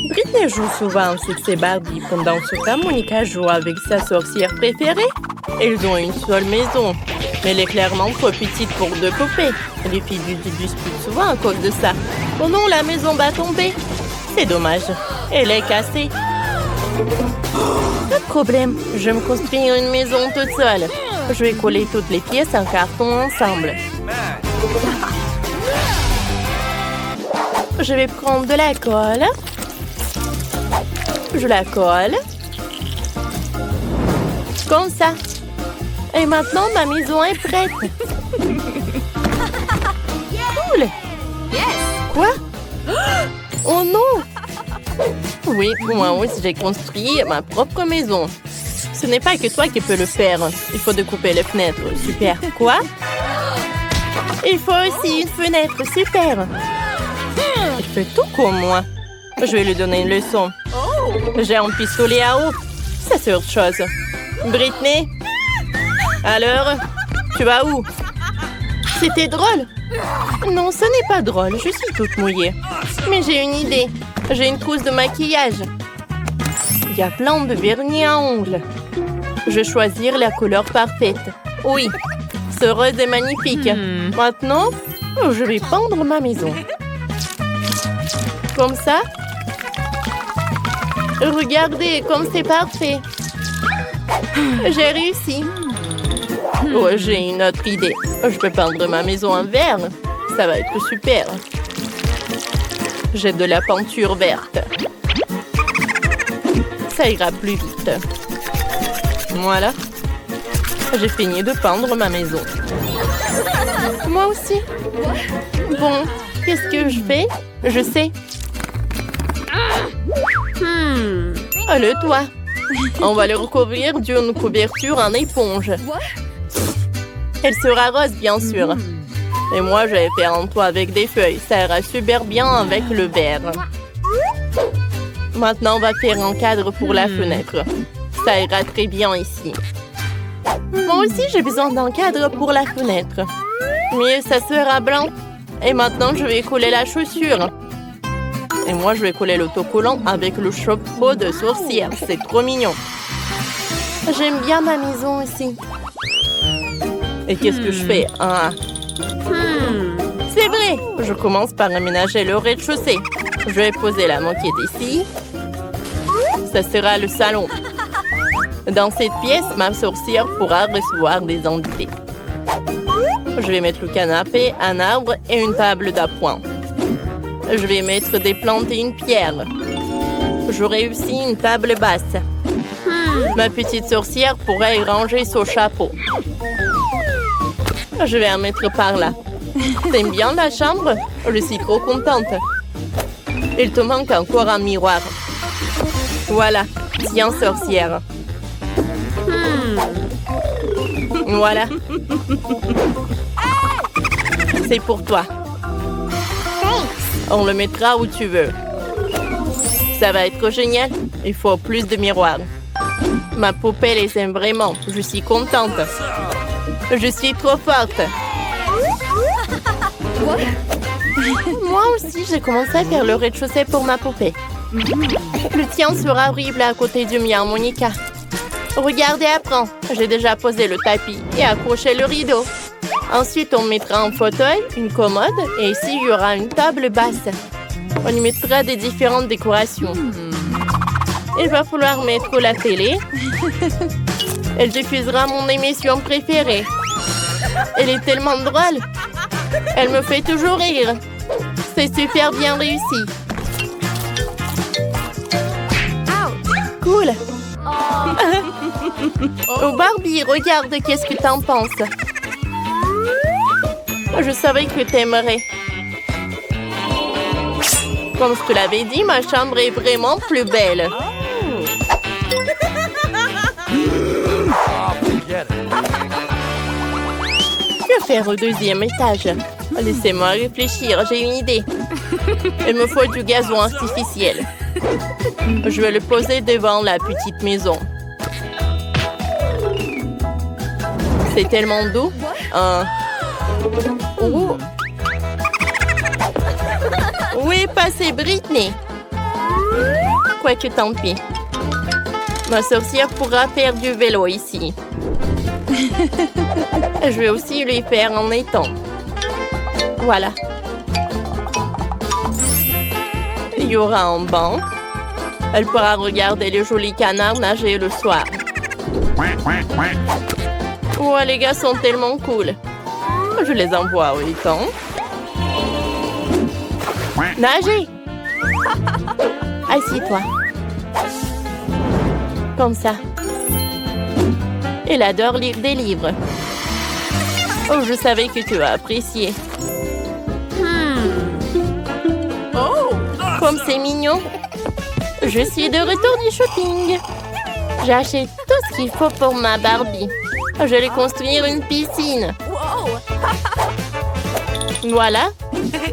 Britney joue souvent avec ses Barbie. Pendant ce temps, Monica joue avec sa sorcière préférée. Ils ont une seule maison, mais elle est clairement trop petite pour deux poupées. Les filles disputent souvent à cause de ça. Oh non, la maison va tomber. C'est dommage. Elle est cassée. Pas de problème. Je vais me construire une maison toute seule. Je vais coller toutes les pièces en carton ensemble. Je vais prendre de la colle. Je la colle. Comme ça. Et maintenant, ma maison est prête. Cool. Quoi? Oh non! Oui, moi aussi, j'ai construit ma propre maison. Ce n'est pas que toi qui peux le faire. Il faut découper les fenêtres. Super. Quoi? Il faut aussi une fenêtre. Super. Il fait tout comme moi. Je vais lui donner une leçon. J'ai un pistolet à eau. Ça, c'est autre chose. Britney? Alors? Tu vas où? C'était drôle. Non, ce n'est pas drôle. Je suis toute mouillée. Mais j'ai une idée. J'ai une trousse de maquillage. Il y a plein de vernis à ongles. Je vais choisir la couleur parfaite. Oui, ce rose est magnifique. Maintenant, je vais peindre ma maison. Comme ça. Regardez comme c'est parfait. J'ai réussi. Oh, j'ai une autre idée. Je peux peindre ma maison en vert. Ça va être super. J'ai de la peinture verte. Ça ira plus vite. Voilà. J'ai fini de peindre ma maison. Moi aussi. Bon, qu'est-ce que je fais? Je sais. Oh, le toit. On va le recouvrir d'une couverture en éponge. Elle sera rose, bien sûr. Et moi, je vais faire un toit avec des feuilles. Ça ira super bien avec le vert. Maintenant, on va faire un cadre pour la fenêtre. Ça ira très bien ici. Moi aussi, j'ai besoin d'un cadre pour la fenêtre. Mais ça sera blanc. Et maintenant, je vais coller la chaussure. Et moi, je vais coller l'autocollant avec le chapeau de sorcière. C'est trop mignon. J'aime bien ma maison ici. Et qu'est-ce que je fais? C'est vrai. Je commence par aménager le rez-de-chaussée. Je vais poser la moquette ici. Ça sera le salon. Dans cette pièce, ma sorcière pourra recevoir des invités. Je vais mettre le canapé, un arbre et une table d'appoint. Je vais mettre des plantes et une pierre. J'aurai aussi une table basse. Ma petite sorcière pourra y ranger son chapeau. Je vais en mettre par là. T'aimes bien la chambre? Je suis trop contente. Il te manque encore un miroir. Voilà. Tiens, sorcière. Voilà. C'est pour toi. On le mettra où tu veux. Ça va être génial. Il faut plus de miroirs. Ma poupée les aime vraiment. Je suis contente. Je suis trop forte. Moi aussi, j'ai commencé à faire le rez-de-chaussée pour ma poupée. Le tien sera horrible à côté du mien, Monica. Regardez, apprends. J'ai déjà posé le tapis et accroché le rideau. Ensuite, on mettra un fauteuil, une commode et ici, il y aura une table basse. On y mettra des différentes décorations. Il va falloir mettre la télé. Elle diffusera mon émission préférée. Elle est tellement drôle. Elle me fait toujours rire. C'est super bien réussi. Cool. Oh Barbie, regarde, qu'est-ce que t'en penses? Je savais que t'aimerais. Comme je te l'avais dit, ma chambre est vraiment plus belle. Que faire au deuxième étage? Laissez-moi réfléchir, j'ai une idée. Il me faut du gazon artificiel. Je vais le poser devant la petite maison. C'est tellement doux. Oh. Où est passée Britney? Quoique tant pis. Ma sorcière pourra faire du vélo ici. Je vais aussi lui faire en étang. Voilà. Il y aura un banc. Elle pourra regarder les jolis canards nager le soir. Oh, les gars sont tellement cool. Je les envoie au étang. Nager! Assieds-toi. Comme ça. Elle adore lire des livres. Oh, je savais que tu as apprécié. Oh, comme c'est mignon. Je suis de retour du shopping. J'ai acheté tout ce qu'il faut pour ma Barbie. Je vais construire une piscine. Voilà.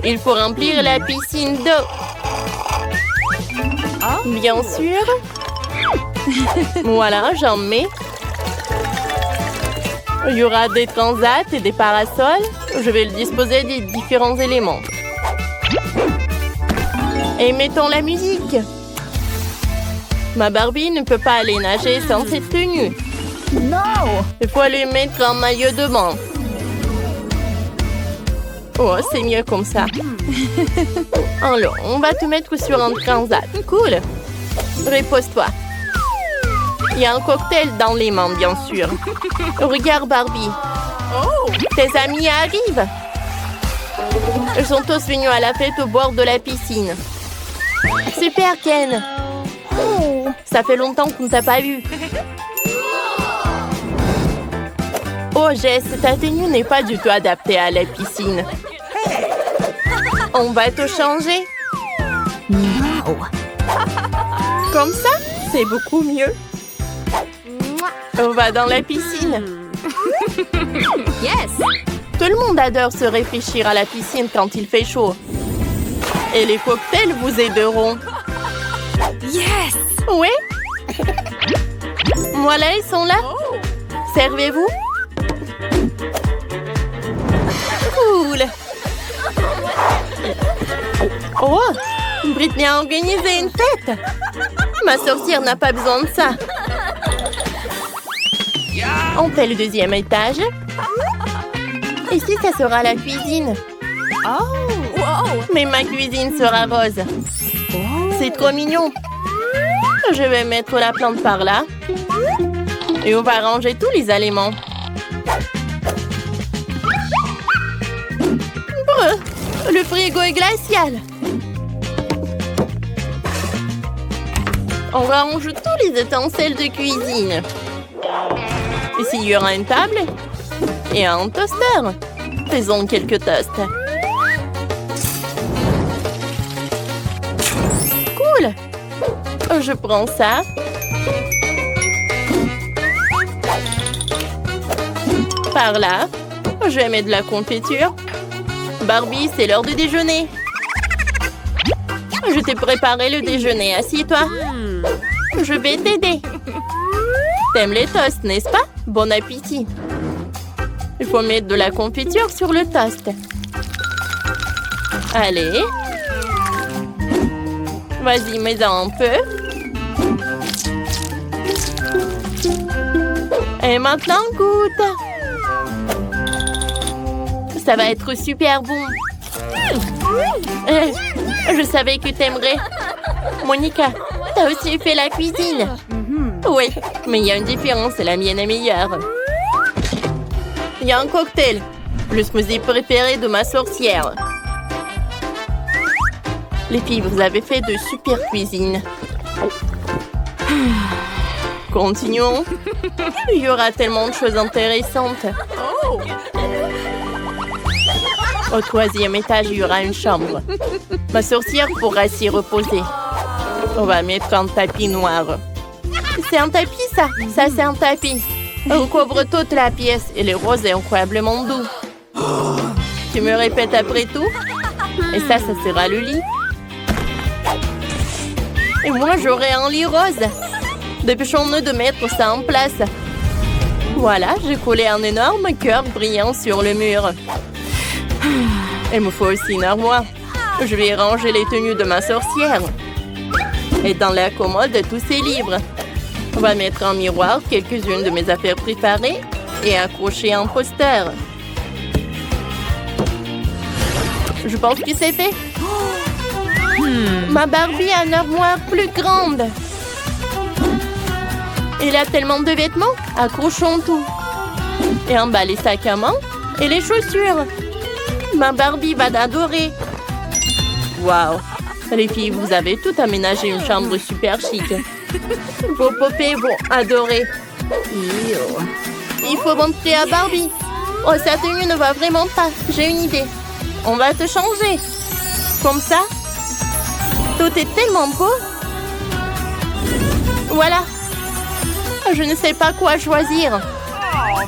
Il faut remplir la piscine d'eau. Bien sûr. Voilà, j'en mets. Il y aura des transats et des parasols. Je vais le disposer des différents éléments. Et mettons la musique. Ma Barbie ne peut pas aller nager sans cette tenue. Non! Il faut lui mettre un maillot de bain. Oh, c'est mieux comme ça. Alors, on va te mettre sur un transat. Cool. Repose-toi. Il y a un cocktail dans les mains, bien sûr. Regarde, Barbie. Tes amis arrivent. Ils sont tous venus à la fête au bord de la piscine. Super, Ken. Ça fait longtemps qu'on ne t'a pas vu. Oh, Jess, ta tenue n'est pas du tout adaptée à la piscine. On va te changer. Comme ça, c'est beaucoup mieux. On va dans la piscine. Yes! Tout le monde adore se réfléchir à la piscine quand il fait chaud. Et les cocktails vous aideront. Yes! Oui? Voilà, ils sont là. Servez-vous. Cool. Oh! Britney a organisé une fête. Ma sorcière n'a pas besoin de ça. On fait le deuxième étage. Ici, ça sera la cuisine. Mais ma cuisine sera rose. C'est trop mignon. Je vais mettre la plante par là. Et on va ranger tous les aliments. Brr, le frigo est glacial. On range tous les ustensiles de cuisine. Ici, il y aura une table et un toaster. Faisons quelques toasts. Cool. Je prends ça. Par là. Je vais mettre de la confiture. Barbie, c'est l'heure du déjeuner. Je t'ai préparé le déjeuner. Assieds-toi. Je vais t'aider. T'aimes les toasts, n'est-ce pas? Bon appétit. Il faut mettre de la confiture sur le toast. Allez. Vas-y, mets-en un peu. Et maintenant, goûte. Ça va être super bon. Je savais que t'aimerais. Monica, t'as aussi fait la cuisine. Oui, mais il y a une différence, la mienne est meilleure. Il y a un cocktail, le smoothie préféré de ma sorcière. Les filles, vous avez fait de super cuisine. Continuons. Il y aura tellement de choses intéressantes. Au troisième étage, il y aura une chambre. Ma sorcière pourra s'y reposer. On va mettre un tapis noir. C'est un tapis, ça? Ça, c'est un tapis. On couvre toute la pièce et le rose est incroyablement doux. Tu me répètes après tout? Et ça sera le lit. Et moi, j'aurai un lit rose. Dépêchons-nous de mettre ça en place. Voilà, j'ai collé un énorme cœur brillant sur le mur. Il me faut aussi une armoire. Je vais ranger les tenues de ma sorcière. Et dans la commode, tous ces livres. On va mettre en miroir quelques-unes de mes affaires préférées et accrocher un poster. Je pense que c'est fait. Ma Barbie a une armoire plus grande. Elle a tellement de vêtements. Accrochons tout. Et en bas les sacs à main et les chaussures. Ma Barbie va adorer. Waouh! Les filles, vous avez tout aménagé une chambre super chic. Vos poupées vont adorer. Il faut montrer à Barbie. Oh, sa tenue ne va vraiment pas. J'ai une idée. On va te changer. Comme ça. Tout est tellement beau. Voilà. Je ne sais pas quoi choisir.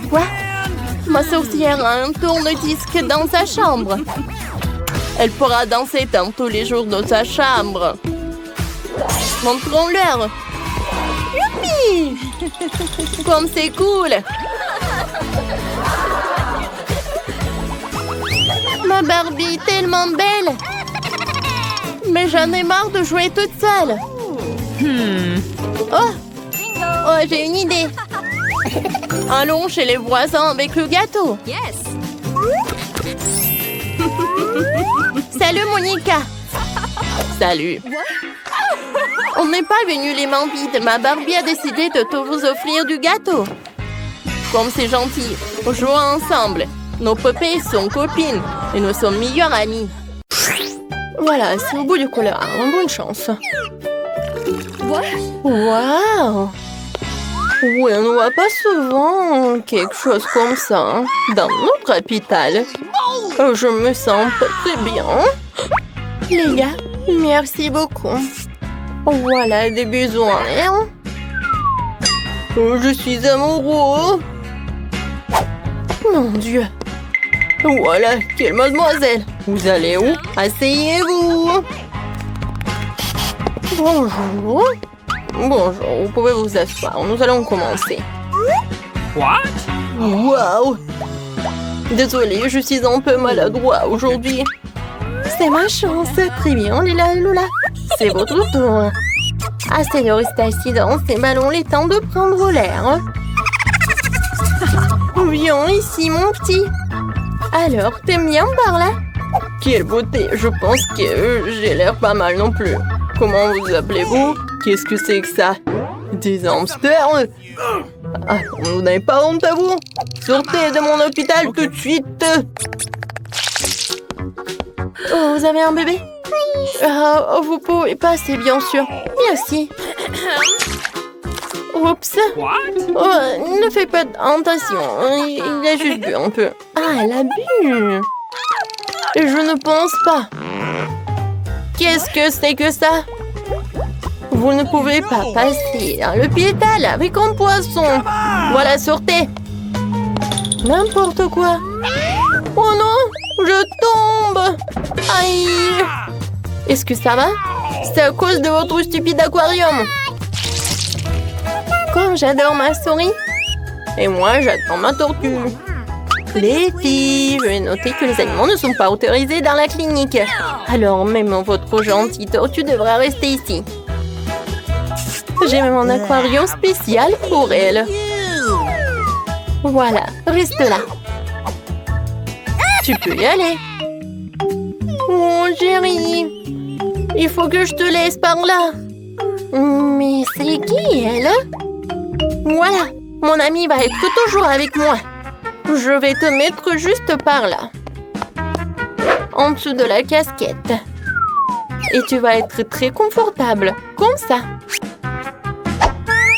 Quoi? Ma sorcière a un tourne-disque dans sa chambre. Elle pourra danser dans tous les jours dans sa chambre. Montrons-leur. Youpi! Comme c'est cool! Ma Barbie est tellement belle! Mais j'en ai marre de jouer toute seule. Oh, j'ai une idée. Allons chez les voisins avec le gâteau. Yes. Salut, Monica. Salut. On n'est pas venu les mains vides. Ma Barbie a décidé de te vous offrir du gâteau. Comme c'est gentil. Jouons ensemble. Nos poupées sont copines et nous sommes meilleures amies. Voilà, c'est au bout du couloir. Bonne chance. Waouh! Oui, on ne voit pas souvent quelque chose comme ça hein, dans notre hôpital. Je me sens pas très bien. Les gars, merci beaucoup. Voilà des besoins. Hein? Je suis amoureux. Mon Dieu. Voilà, quelle mademoiselle. Vous allez où? Asseyez-vous. Bonjour. Bonjour, vous pouvez vous asseoir. Nous allons commencer. What? Waouh! Désolée, je suis un peu maladroit aujourd'hui. C'est ma chance. Très bien, Lila et Lola. C'est votre tour. Assez de rester assis dans ces ballons, les temps de prendre l'air. Viens ici, mon petit. Alors, t'aimes bien par là? Quelle beauté! Je pense que j'ai l'air pas mal non plus. Comment vous appelez-vous? Qu'est-ce que c'est que ça? Des hamsters? Ah, vous n'avez pas honte à vous? Sortez de mon hôpital tout de suite! Oh, vous avez un bébé? Oh, vous pouvez passer, bien sûr. Merci. Oups. Oh, ne fais pas attention. Il a juste bu un peu. Ah, elle a bu. Je ne pense pas. Qu'est-ce que c'est que ça? Vous ne pouvez pas passer dans l'hôpital avec un poisson. Voilà, sortez. N'importe quoi. Oh non, je tombe. Aïe. Est-ce que ça va? C'est à cause de votre stupide aquarium. Comme j'adore ma souris. Et moi, j'attends ma tortue. Les filles, je vais noter que les animaux ne sont pas autorisés dans la clinique. Alors, même votre gentille tortue devra rester ici. J'ai même un aquarium spécial pour elle. Voilà, reste là. Tu peux y aller. Oh, chérie. Il faut que je te laisse par là. Mais c'est qui, elle? Voilà, mon ami va être toujours avec moi. Je vais te mettre juste par là. En dessous de la casquette. Et tu vas être très confortable, comme ça.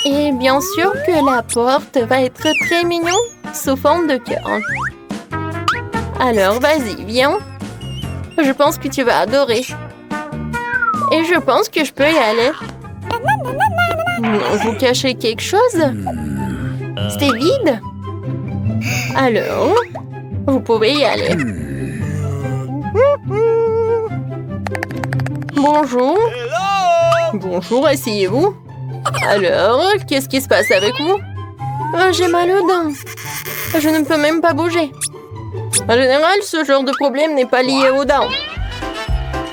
Et bien sûr que la porte va être très mignon, sous forme de cœur. Alors, vas-y, viens. Je pense que tu vas adorer. Et je pense que je peux y aller. Vous cachez quelque chose? C'est vide? Alors, vous pouvez y aller. Bonjour. Bonjour, asseyez-vous. Alors, qu'est-ce qui se passe avec vous? Oh, j'ai mal aux dents. Je ne peux même pas bouger. En général, ce genre de problème n'est pas lié aux dents.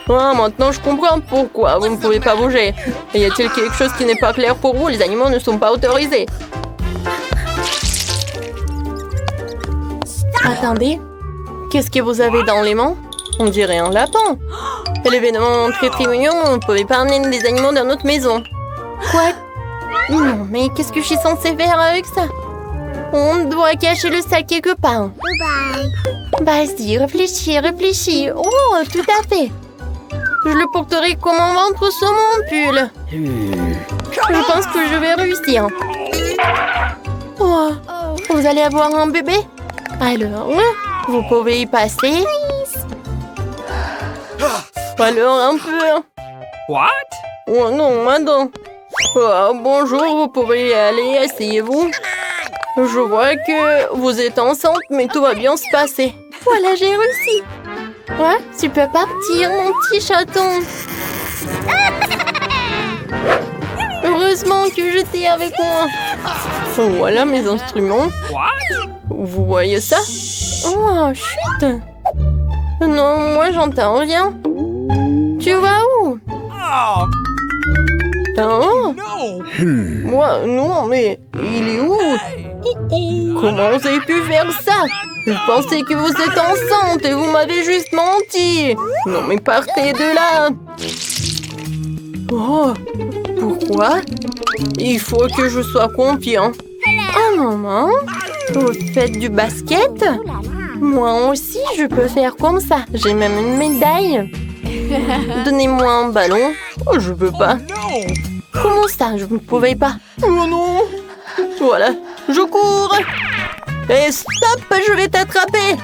Ah, maintenant je comprends pourquoi vous ne pouvez pas bouger. Y a-t-il quelque chose qui n'est pas clair pour vous? Les animaux ne sont pas autorisés. Attendez, qu'est-ce que vous avez dans les mains? On dirait un lapin. L'événement très très mignon, on ne pouvait pas amener des animaux dans notre maison. Quoi? Non, mais qu'est-ce que je suis censée faire avec ça? On doit cacher le sac quelque part. Vas-y, réfléchis. Oh, tout à fait. Je le porterai comme un ventre sur mon pull. Je pense que je vais réussir. Oh, vous allez avoir un bébé? Alors, vous pouvez y passer. Alors, un peu. What? Oh non, madame. Oh, bonjour, vous pouvez y aller, asseyez-vous. Je vois que vous êtes enceinte, mais tout va bien se passer. Voilà, j'ai réussi. Ouais, tu peux partir, mon petit chaton. Heureusement que j'étais avec moi. Voilà mes instruments. What? Vous voyez ça? Oh, chut. Non, moi j'entends rien. Tu vas où? Oh, Oh, no! moi, non, mais il est où? Comment vous avez pu faire ça? Je pensais que vous êtes enceinte et vous m'avez juste menti. Non, mais partez de là. Oh, pourquoi? Il faut que je sois confiant. Oh, maman, vous faites du basket? Moi aussi, je peux faire comme ça. J'ai même une médaille. Donnez-moi un ballon. Oh, je peux pas. No! Comment ça, je ne pouvais pas? Oh non! Voilà, je cours! Et stop, je vais t'attraper!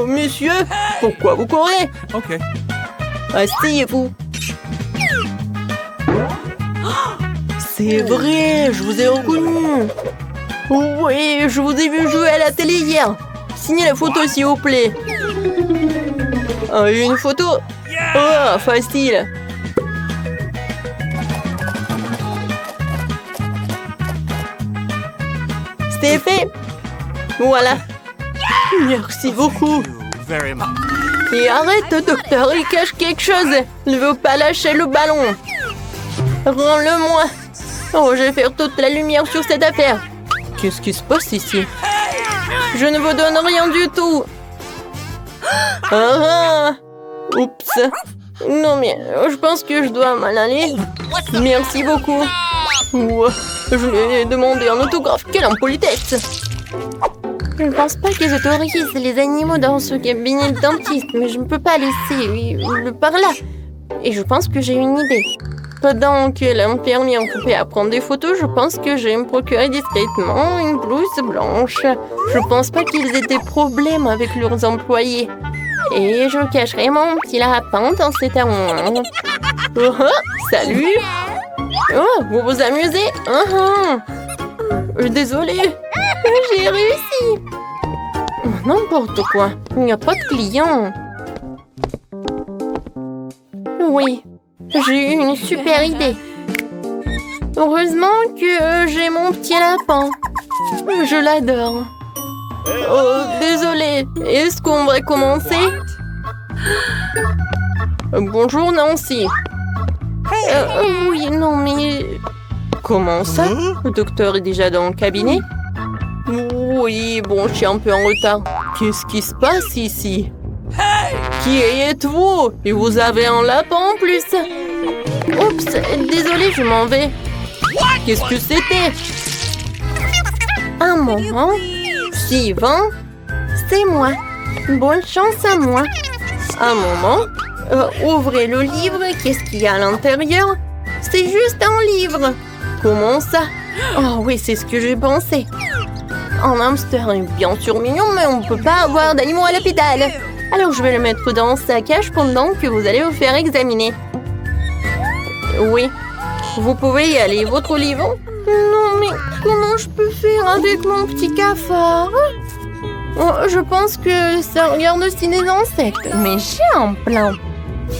Messieurs, pourquoi vous courez? Okay. Asseyez-vous. C'est vrai, je vous ai reconnu. Oui, je vous ai vu jouer à la télé hier. Signez la photo, s'il vous plaît. Une photo? Oh, facile. C'est fait. Voilà. Merci beaucoup. Very much. Et arrête, docteur, il cache quelque chose. Ne veut pas lâcher le ballon. Rends-le-moi. Oh, je vais faire toute la lumière sur cette affaire. Qu'est-ce qui se passe ici? Je ne vous donne rien du tout. Ah, oups. Non, mais je pense que je dois m'en aller. Merci beaucoup. Ouah, je lui ai demandé un autographe. Quelle impolitesse! Je ne pense pas qu'ils autorisent les animaux dans ce cabinet de dentiste, mais je ne peux pas laisser le par là. Et je pense que j'ai une idée. Pendant que l'infirmière occupée à prendre des photos, je pense que je vais me procurer discrètement une blouse blanche. Je pense pas qu'ils aient des problèmes avec leurs employés. Et je cacherai mon petit lapin dans cet armoire. Oh, salut! Oh, vous vous amusez? Désolée, j'ai réussi. N'importe quoi, il n'y a pas de clients. Oui, j'ai eu une super idée. Heureusement que j'ai mon petit lapin. Je l'adore. Oh, désolée, est-ce qu'on va commencer? Bonjour Nancy. Oui, non, mais... Comment ça? Le docteur est déjà dans le cabinet? Oui, bon, je suis un peu en retard. Qu'est-ce qui se passe ici? Qui êtes-vous? Et vous avez un lapin en plus? Oups, désolé, je m'en vais. Qu'est-ce que c'était? Un moment. Suivant, c'est moi. Bonne chance à moi. Un moment. Ouvrez le livre. Qu'est-ce qu'il y a à l'intérieur? C'est juste un livre. Comment ça? Oh oui, c'est ce que j'ai pensé. Un hamster est bien sûr mignon, mais on ne peut pas avoir d'animaux à l'hôpital. Alors je vais le mettre dans sa cage pendant que vous allez vous faire examiner. Oui, vous pouvez y aller. Votre livre? Non, mais comment je peux faire avec mon petit cafard? Oh, je pense que ça regarde aussi les insectes. Mais j'ai un plan.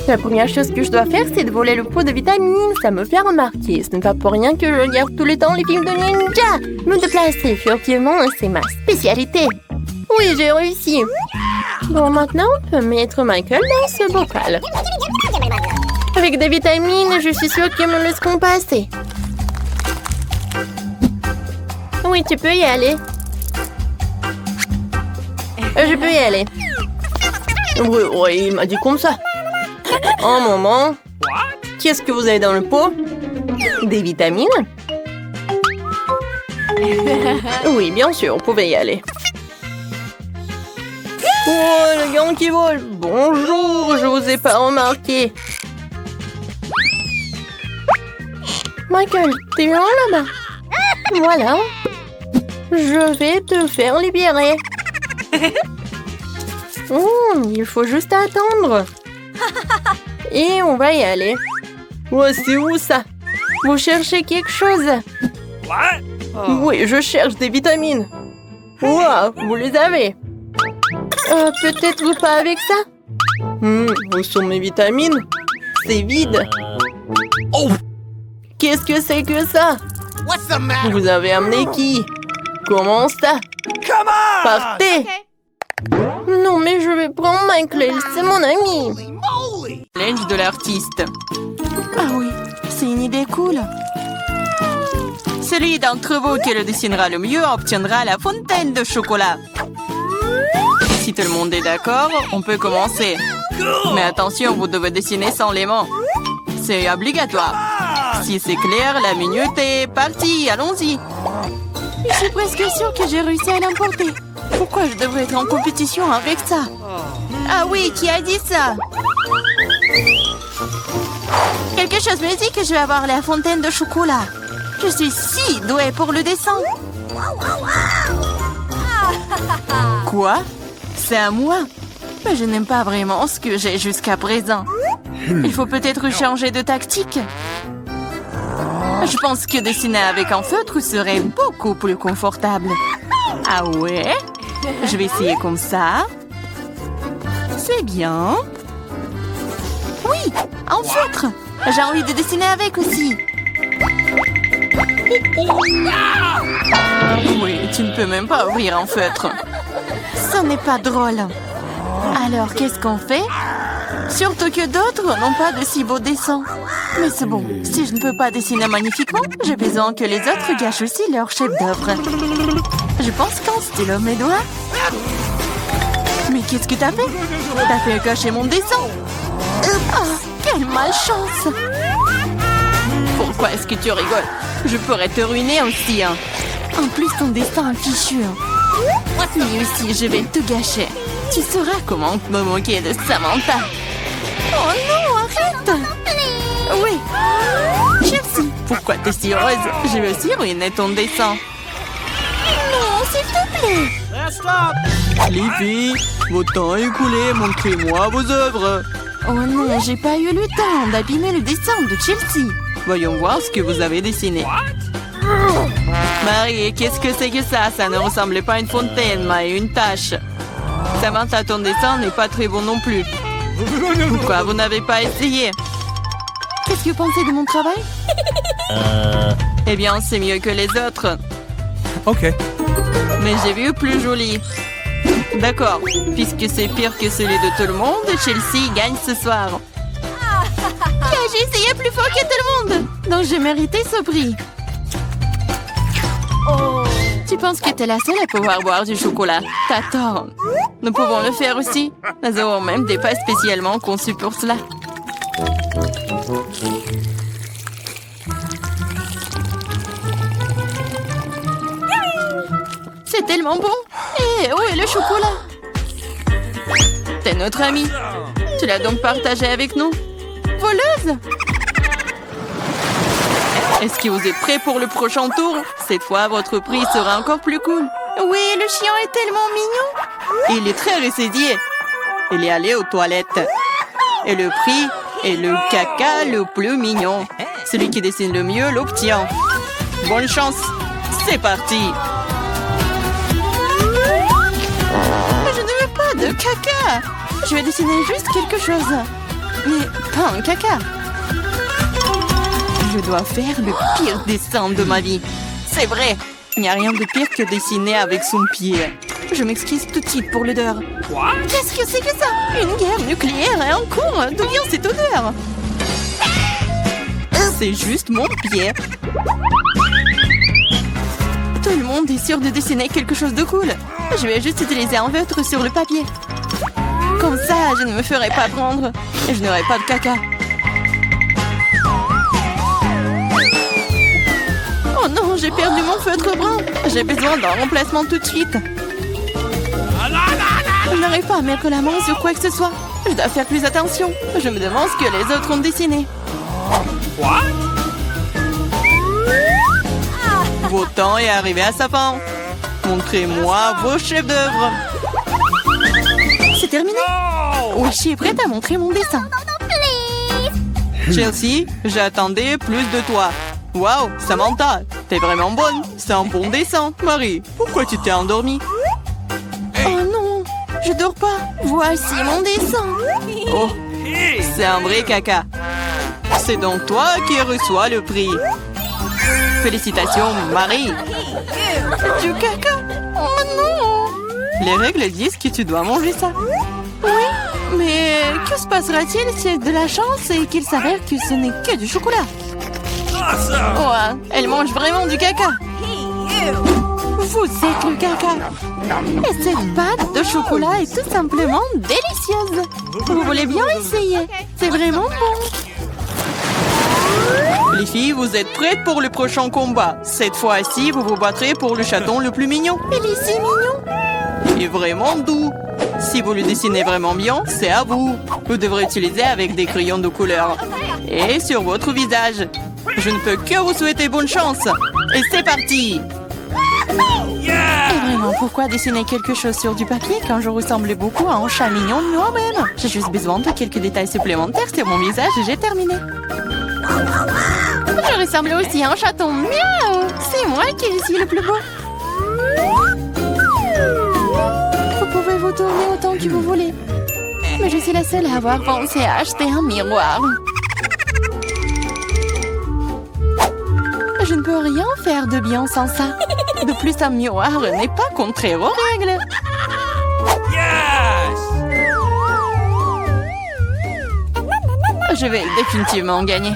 La première chose que je dois faire, c'est de voler le pot de vitamines. Ça me fait remarquer. Ce n'est pas pour rien que je regarde tout le temps les films de ninja. Me déplacer furtivement, c'est ma spécialité. Oui, j'ai réussi. Bon, maintenant, on peut mettre Michael dans ce bocal. Avec des vitamines, je suis sûre qu'ils me laisseront passer. Oui, tu peux y aller. Je peux y aller. Oui, il m'a dit comme ça. Un moment. Qu'est-ce que vous avez dans le pot? Des vitamines? Oui, bien sûr, vous pouvez y aller. Oh, le gant qui vole. Bonjour, je vous ai pas remarqué. Michael, t'es loin là-bas? Voilà. Je vais te faire libérer. Il faut juste attendre. Et on va y aller. Ouais, c'est où ça? Vous cherchez quelque chose? What? Oui, je cherche des vitamines. Wow, vous les avez. Peut-être pas avec ça? Où sont mes vitamines? C'est vide. Oh! Qu'est-ce que c'est que ça? What's the matter? Vous avez amené qui? Comment ça? Come on! Partez! Non, mais je vais prendre Michael, c'est mon ami. Holy moly! Challenge de l'artiste. Ah oui, c'est une idée cool. Celui d'entre vous qui le dessinera le mieux obtiendra la fontaine de chocolat. Si tout le monde est d'accord, on peut commencer. Mais attention, vous devez dessiner sans les mains. C'est obligatoire. Si c'est clair, la minute est partie. Allons-y. Je suis presque sûre que j'ai réussi à l'emporter. Pourquoi je devrais être en compétition avec ça? Ah oui, qui a dit ça? Quelque chose me dit que je vais avoir la fontaine de chocolat. Je suis si douée pour le dessin. Quoi? C'est à moi? Mais je n'aime pas vraiment ce que j'ai jusqu'à présent. Il faut peut-être changer de tactique. Je pense que dessiner avec un feutre serait beaucoup plus confortable. Ah ouais? Je vais essayer comme ça. C'est bien. Oui, un feutre. J'ai envie de dessiner avec aussi. Oui, tu ne peux même pas ouvrir un feutre. Ce n'est pas drôle. Alors, qu'est-ce qu'on fait? Surtout que d'autres n'ont pas de si beaux dessins. Mais c'est bon, si je ne peux pas dessiner magnifiquement, j'ai besoin que les autres gâchent aussi leur chef-d'œuvre. Je pense qu'en stylo mes doigts. Mais qu'est-ce que t'as fait? T'as fait gâcher mon dessin. Oh, quelle malchance! Pourquoi est-ce que tu rigoles? Je pourrais te ruiner aussi, hein. En plus, ton destin est fichu. Lui aussi, je vais te gâcher. Tu sauras comment me moquer de Samantha. Oh non, arrête! Oui. Chelsea, pourquoi t'es si heureuse? Je vais aussi ruiner ton dessin. Non, s'il te plaît. Les filles, votre temps est écoulé, montrez-moi vos œuvres. Oh non, j'ai pas eu le temps d'abîmer le dessin de Chelsea. Voyons voir ce que vous avez dessiné. Marie, qu'est-ce que c'est que ça? Ça ne ressemblait pas à une fontaine, mais à une tache. Samantha, ton dessin n'est pas très bon non plus. Pourquoi vous n'avez pas essayé? Qu'est-ce que vous pensez de mon travail? Eh bien, c'est mieux que les autres. Ok. Mais j'ai vu plus joli. D'accord, puisque c'est pire que celui de tout le monde, Chelsea gagne ce soir. J'ai essayé plus fort que tout le monde. Donc j'ai mérité ce prix. Tu penses que t'es la seule à pouvoir boire du chocolat? T'as tort. Nous pouvons le faire aussi. Nous avons même des pas spécialement conçus pour cela. C'est tellement bon. Et où est le chocolat? T'es notre amie. Tu l'as donc partagé avec nous? Voleuse? Est-ce que vous êtes prêts pour le prochain tour? Cette fois, votre prix sera encore plus cool. Oui, le chien est tellement mignon. Il est très ressaidié. Il est allé aux toilettes. Et le prix est le caca le plus mignon. Celui qui dessine le mieux l'obtient. Bonne chance. C'est parti. Je ne veux pas de caca. Je vais dessiner juste quelque chose. Mais pas un caca. Je dois faire le pire dessin de ma vie. C'est vrai. Il n'y a rien de pire que dessiner avec son pied. Je m'excuse tout de suite pour l'odeur. Qu'est-ce que c'est que ça? Une guerre nucléaire est en cours. D'où vient cette odeur? C'est juste mon pied. Tout le monde est sûr de dessiner quelque chose de cool. Je vais juste utiliser un feutre sur le papier. Comme ça, je ne me ferai pas prendre. Et je n'aurai pas de caca. Oh non, j'ai perdu mon feutre brun. J'ai besoin d'un remplacement tout de suite. Je n'arrive pas à mettre la main sur quoi que ce soit. Je dois faire plus attention. Je me demande ce que les autres ont dessiné. Votre temps est arrivé à sa fin. Montrez-moi vos chefs d'œuvre. C'est terminé. Oui, je suis prête à montrer mon dessin. Chelsea, j'attendais plus de toi. Waouh, Samantha, t'es vraiment bonne. C'est un bon dessin. Marie, pourquoi tu t'es endormie? Oh non, je dors pas. Voici mon dessin. Oh, c'est un vrai caca. C'est donc toi qui reçois le prix. Félicitations, Marie. Du caca? Oh non. Les règles disent que tu dois manger ça. Oui, mais que se passera-t-il si elle a de la chance et qu'il s'avère que ce n'est que du chocolat? Ouais, elle mange vraiment du caca. Vous êtes le caca. Et cette pâte de chocolat est tout simplement délicieuse. Vous voulez bien essayer? C'est vraiment bon. Les filles, vous êtes prêtes pour le prochain combat. Cette fois-ci, vous vous battrez pour le chaton le plus mignon. Il est si mignon. Et vraiment doux. Si vous le dessinez vraiment bien, c'est à vous. Vous devrez utiliser avec des crayons de couleur. Et sur votre visage. Je ne peux que vous souhaiter bonne chance. Et c'est parti. Et vraiment, pourquoi dessiner quelque chose sur du papier quand je ressemble beaucoup à un chat mignon de moi-même? J'ai juste besoin de quelques détails supplémentaires sur mon visage et j'ai terminé. Je ressemble aussi à un chaton. Miaou! C'est moi qui suis le plus beau. Vous pouvez vous tourner autant que vous voulez. Mais je suis la seule à avoir pensé à acheter un miroir. Je ne peux rien faire de bien sans ça. De plus, un miroir n'est pas contraire aux règles. Je vais définitivement gagner.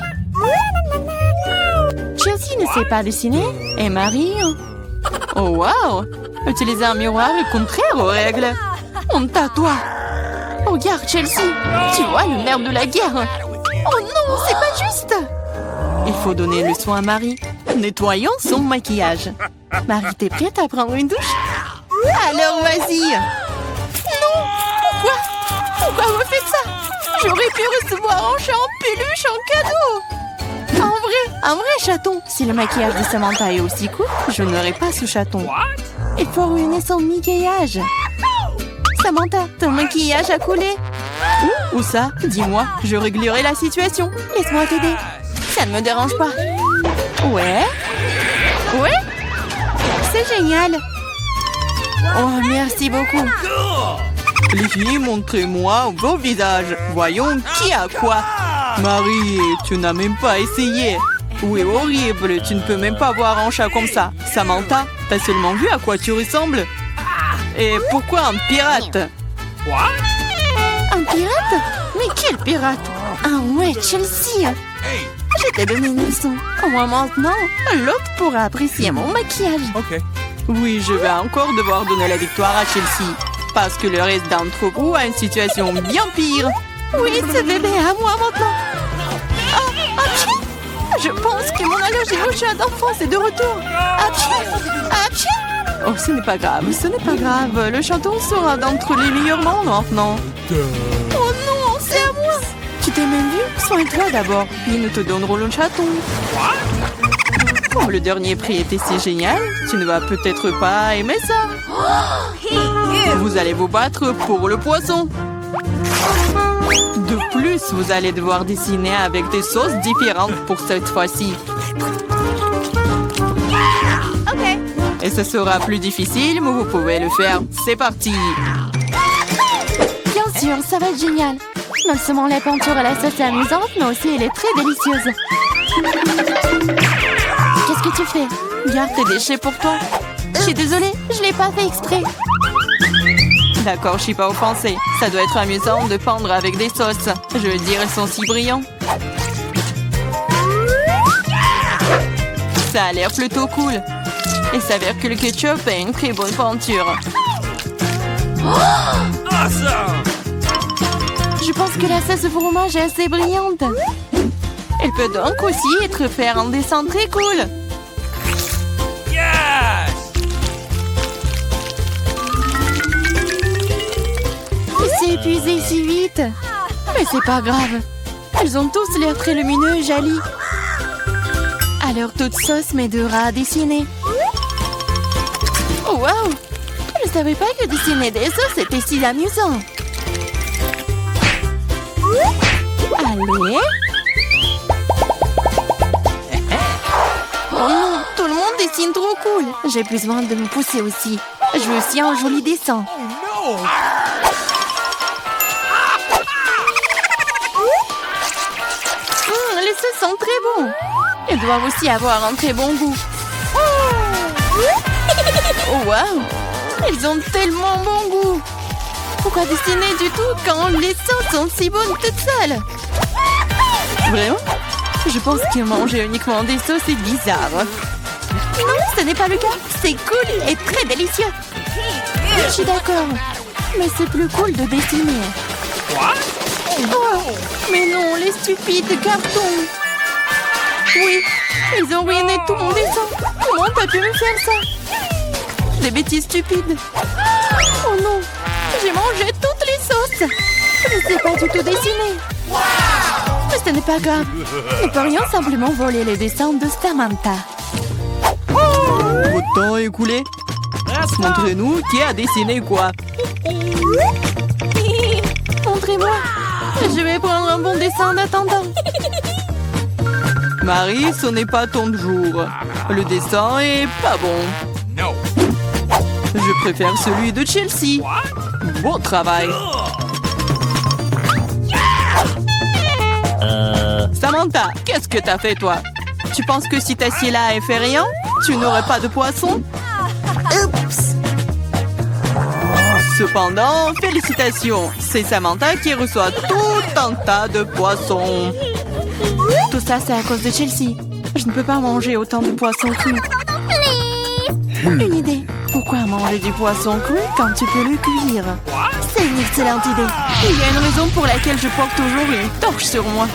Chelsea ne sait pas dessiner. Et Marie... Oh wow! Utiliser un miroir est contraire aux règles. Honte à toi. Regarde, Chelsea. Tu vois le nerf de la guerre. Oh non, c'est pas juste. Il faut donner le soin à Marie. Nettoyons son maquillage. Marie, t'es prête à prendre une douche? Alors, vas-y. Non, pourquoi vous faites ça? J'aurais pu recevoir un chat en peluche en cadeau. Un vrai chaton. Si le maquillage de Samantha est aussi court, je n'aurai pas ce chaton. Il faut ruiner son maquillage. Samantha, ton maquillage a coulé. Où ça? Dis-moi, je réglerai la situation. Laisse-moi t'aider. Ça ne me dérange pas. Ouais? C'est génial. Oh, merci beaucoup. Les filles, montrez-moi vos visages. Voyons qui a quoi. Marie, tu n'as même pas essayé. Oui, horrible. Tu ne peux même pas voir un chat comme ça. Samantha, t'as seulement vu à quoi tu ressembles? Et pourquoi un pirate? Un pirate? Mais quel pirate? Ah ouais, Chelsea. Je t'ai donné une leçon. Au moins maintenant, l'autre pourra apprécier mon maquillage. Oui, je vais encore devoir donner la victoire à Chelsea. Parce que le reste d'entre vous a une situation bien pire. Oui, ce bébé est à moi maintenant. Je pense que mon allergie au chat d'enfance est de retour. Oh, ce n'est pas grave, Le chaton sera d'entre les meilleurs mondes maintenant. Oh non, c'est à moi. Tu t'es même vu? Soigne-toi d'abord, puis nous te donnerons le chaton. Comme le dernier prix était si génial, tu ne vas peut-être pas aimer ça. Vous allez vous battre pour le poisson. De plus, vous allez devoir dessiner avec des sauces différentes pour cette fois-ci. Et ce sera plus difficile, mais vous pouvez le faire. C'est parti. Bien sûr, ça va être génial. Non seulement la peinture et la sauce est amusante, mais aussi elle est très délicieuse. Qu'est-ce que tu fais? Garde tes déchets pour toi. Je suis désolée, je l'ai pas fait exprès. D'accord, je suis pas offensée. Ça doit être amusant de pendre avec des sauces. Je veux dire, elles sont si brillants. Ça a l'air plutôt cool. Il s'avère que le ketchup a une très bonne peinture. Awesome! Je pense que la sauce de fromage est assez brillante. Elle peut donc aussi être faire un dessin très cool. Yes! Il s'est épuisé si vite. Mais c'est pas grave. Elles ont tous l'air très lumineux et jolies. Alors toute sauce m'aidera à dessiner. Oh, wow! Je ne savais pas que dessiner des sauces était si amusant. Allez. Oh non, tout le monde dessine trop cool. J'ai besoin de me pousser aussi. Je veux aussi un joli dessin. No! Les sauces sont très bons. Elles doivent aussi avoir un très bon goût. Oh, wow! Elles ont tellement bon goût. Pourquoi dessiner du tout quand les sauces sont si bonnes toutes seules? Vraiment? Je pense que manger uniquement des sauces est bizarre. Non, ce n'est pas le cas. C'est cool et très délicieux. Je suis d'accord. Mais c'est plus cool de dessiner. Oh, mais non, les stupides cartons. Oui, ils ont ruiné tout mon dessin. Comment t'as pu me faire ça? Des bêtises stupides. Oh non, j'ai mangé toutes les sauces. Je ne sais pas du tout dessiner. Mais ce n'est pas grave. Nous pourrions simplement voler les dessins de Samantha. Votre temps est écoulé. Montrez-nous qui a dessiné quoi. Montrez-moi. Je vais prendre un bon dessin en attendant. Marie, ce n'est pas ton jour. Le dessin est pas bon. No! Je préfère celui de Chelsea. Bon travail. Samantha, qu'est-ce que t'as fait, toi? Tu penses que si t'assieds là et fais rien, tu n'aurais pas de poisson? Oups! Cependant, félicitations. C'est Samantha qui reçoit tout un tas de poissons. Tout ça, c'est à cause de Chelsea. Je ne peux pas manger autant de poissons crus. Une idée. Pourquoi manger du poisson cru quand tu peux le cuire? C'est une excellente idée. Il y a une raison pour laquelle je porte toujours une torche sur moi.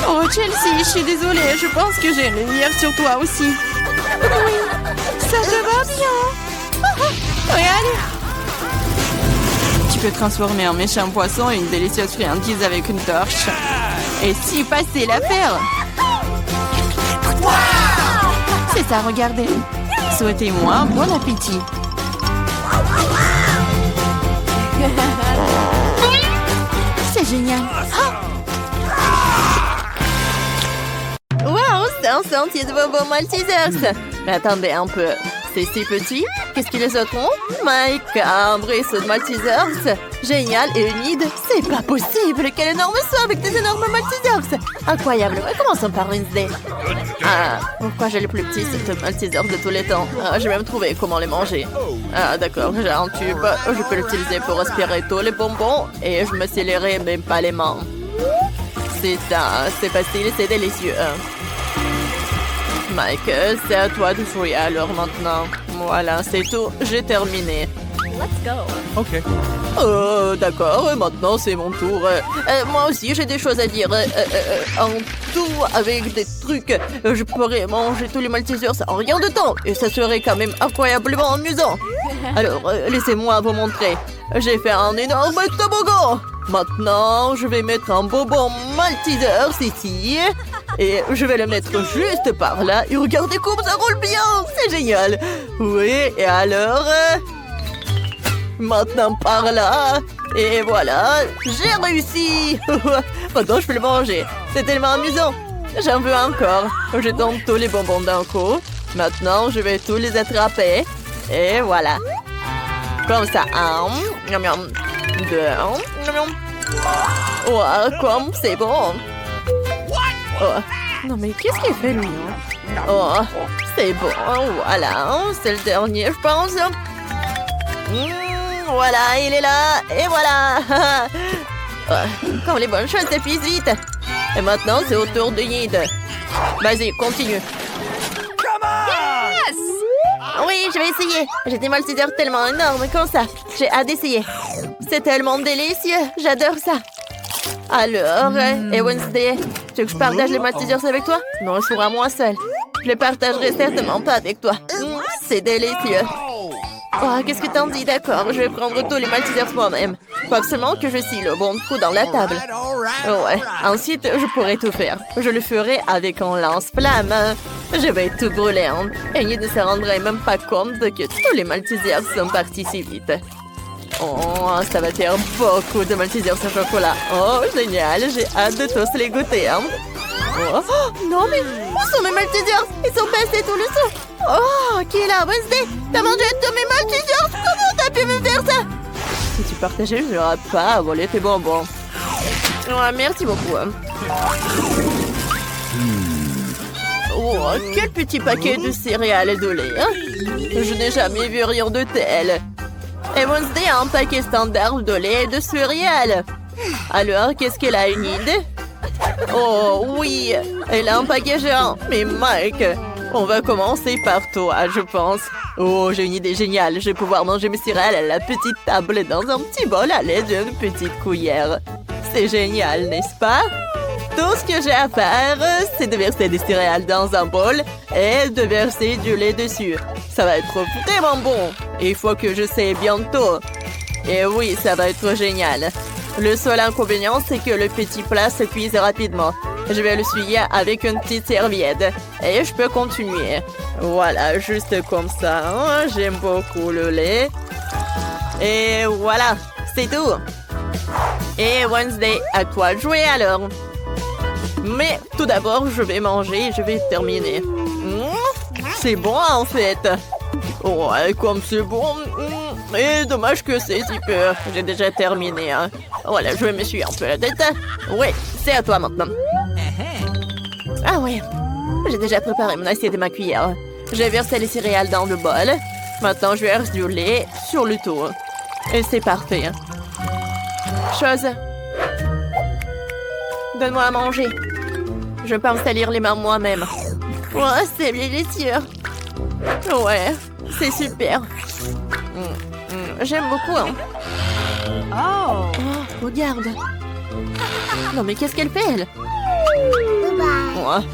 Oh, Chelsea, je suis désolée. Je pense que j'ai une lumière sur toi aussi. Oui, ça te va bien. Regarde. Tu peux transformer un méchant poisson en une délicieuse friandise avec une torche. Et si facile à faire. C'est ça, regardez. Souhaitez-moi un bon appétit. C'est génial. Waouh, c'est un sentier de bonbons Maltesers. Mais attendez un peu. C'est si petit? Qu'est-ce qu'ils les autront? My ruisseau de Maltesers. Génial et humide. C'est pas possible. Quel énorme saut avec des énormes Maltesers. Incroyable. Commençons par Wednesday. Ah, pourquoi j'ai le plus petit cette Maltesers de tous les temps? Ah, j'ai même trouvé comment les manger. Ah, d'accord. J'ai un tube. Je peux l'utiliser pour aspirer tous les bonbons et je me scillerai même pas les mains. C'est ça. C'est facile, c'est délicieux. Mike, c'est à toi de jouer alors maintenant. Voilà, c'est tout. J'ai terminé. Let's go. OK. D'accord, maintenant c'est mon tour. Moi aussi j'ai des choses à dire. En tout, avec des trucs, je pourrais manger tous les Maltesers en rien de temps. Et ça serait quand même incroyablement amusant. Alors, laissez-moi vous montrer. J'ai fait un énorme toboggan. Maintenant, je vais mettre un bonbon Maltesers ici. Et je vais le mettre juste par là. Et regardez comme ça roule bien. C'est génial. Oui, et alors... Maintenant par là. Et voilà, j'ai réussi. Maintenant je peux le manger. C'est tellement amusant. J'en veux encore. Je tombe tous les bonbons d'un coup. Maintenant je vais tous les attraper. Et voilà. Comme ça. Un. Miam, miam. Deux. Miam, miam. Oh, comme c'est bon. Oh. Non mais qu'est-ce qu'il fait lui? Oh, c'est bon. Voilà. C'est le dernier je pense. Voilà, il est là. Et voilà. Quand les bonnes choses s'épuisent vite. Et maintenant, c'est au tour de Yid. Vas-y, continue. Come on! Oui, je vais essayer. J'ai des multiseurs tellement énormes comme ça. J'ai hâte d'essayer. C'est tellement délicieux. J'adore ça. Alors, et Wednesday, tu veux que je partage les multiseurs avec toi? Non, ils sont à moi seul. Je les partagerai certainement pas avec toi. C'est délicieux. Oh, qu'est-ce que t'en dis? D'accord, je vais prendre tous les multiseurs moi-même. Faut absolument que je scie le bon coup dans la table. Ouais, ensuite, je pourrai tout faire. Je le ferai avec un lance-flamme. Je vais tout brûler. Et il ne se rendrait même pas compte que tous les multiseurs sont partis si vite. Oh, ça va faire beaucoup de multiseurs au chocolat. Oh, génial, j'ai hâte de tous les goûter. Oh, non, mais où sont mes multiseurs? Ils sont passés tout le sang. Oh, qui est là, Wednesday? T'as mangé tous mes multiseurs? Comment t'as pu me faire ça? Si tu partageais, je n'aurais pas à voler tes bonbons. Oh, merci beaucoup. Oh, quel petit paquet de céréales et de lait. Je n'ai jamais vu rien de tel. Et Wednesday a un paquet standard de lait et de céréales. Alors, qu'est-ce qu'elle a, une idée? Oh, oui, elle a un paquet géant. Mais Mike, on va commencer par toi, je pense. Oh, j'ai une idée géniale. Je vais pouvoir manger mes céréales à la petite table dans un petit bol à l'aide d'une petite cuillère. C'est génial, n'est-ce pas? Tout ce que j'ai à faire, c'est de verser des céréales dans un bol et de verser du lait dessus. Ça va être vraiment bon. Il faut que je sais bientôt. Et oui, ça va être génial. Le seul inconvénient, c'est que le petit plat se cuise rapidement. Je vais le suyer avec une petite serviette. Et je peux continuer. Voilà, juste comme ça. J'aime beaucoup le lait. Et voilà, c'est tout. Et Wednesday, à toi de jouer alors. Mais tout d'abord, je vais manger et je vais terminer. C'est bon en fait. Ouais, comme c'est bon. Et dommage que c'est si peu. J'ai déjà terminé. Voilà, je me suis un peu la tête. Ouais, c'est à toi maintenant. Ah ouais, j'ai déjà préparé mon assiette et ma cuillère. J'ai versé les céréales dans le bol. Maintenant, je verse du lait sur le tout. Et c'est parfait. Chose. Donne-moi à manger. Je pense à lire les mains moi-même. Ouais, c'est délicieux. Ouais, c'est super. J'aime beaucoup. Oh, regarde. Non, mais qu'est-ce qu'elle fait, elle? Ouais,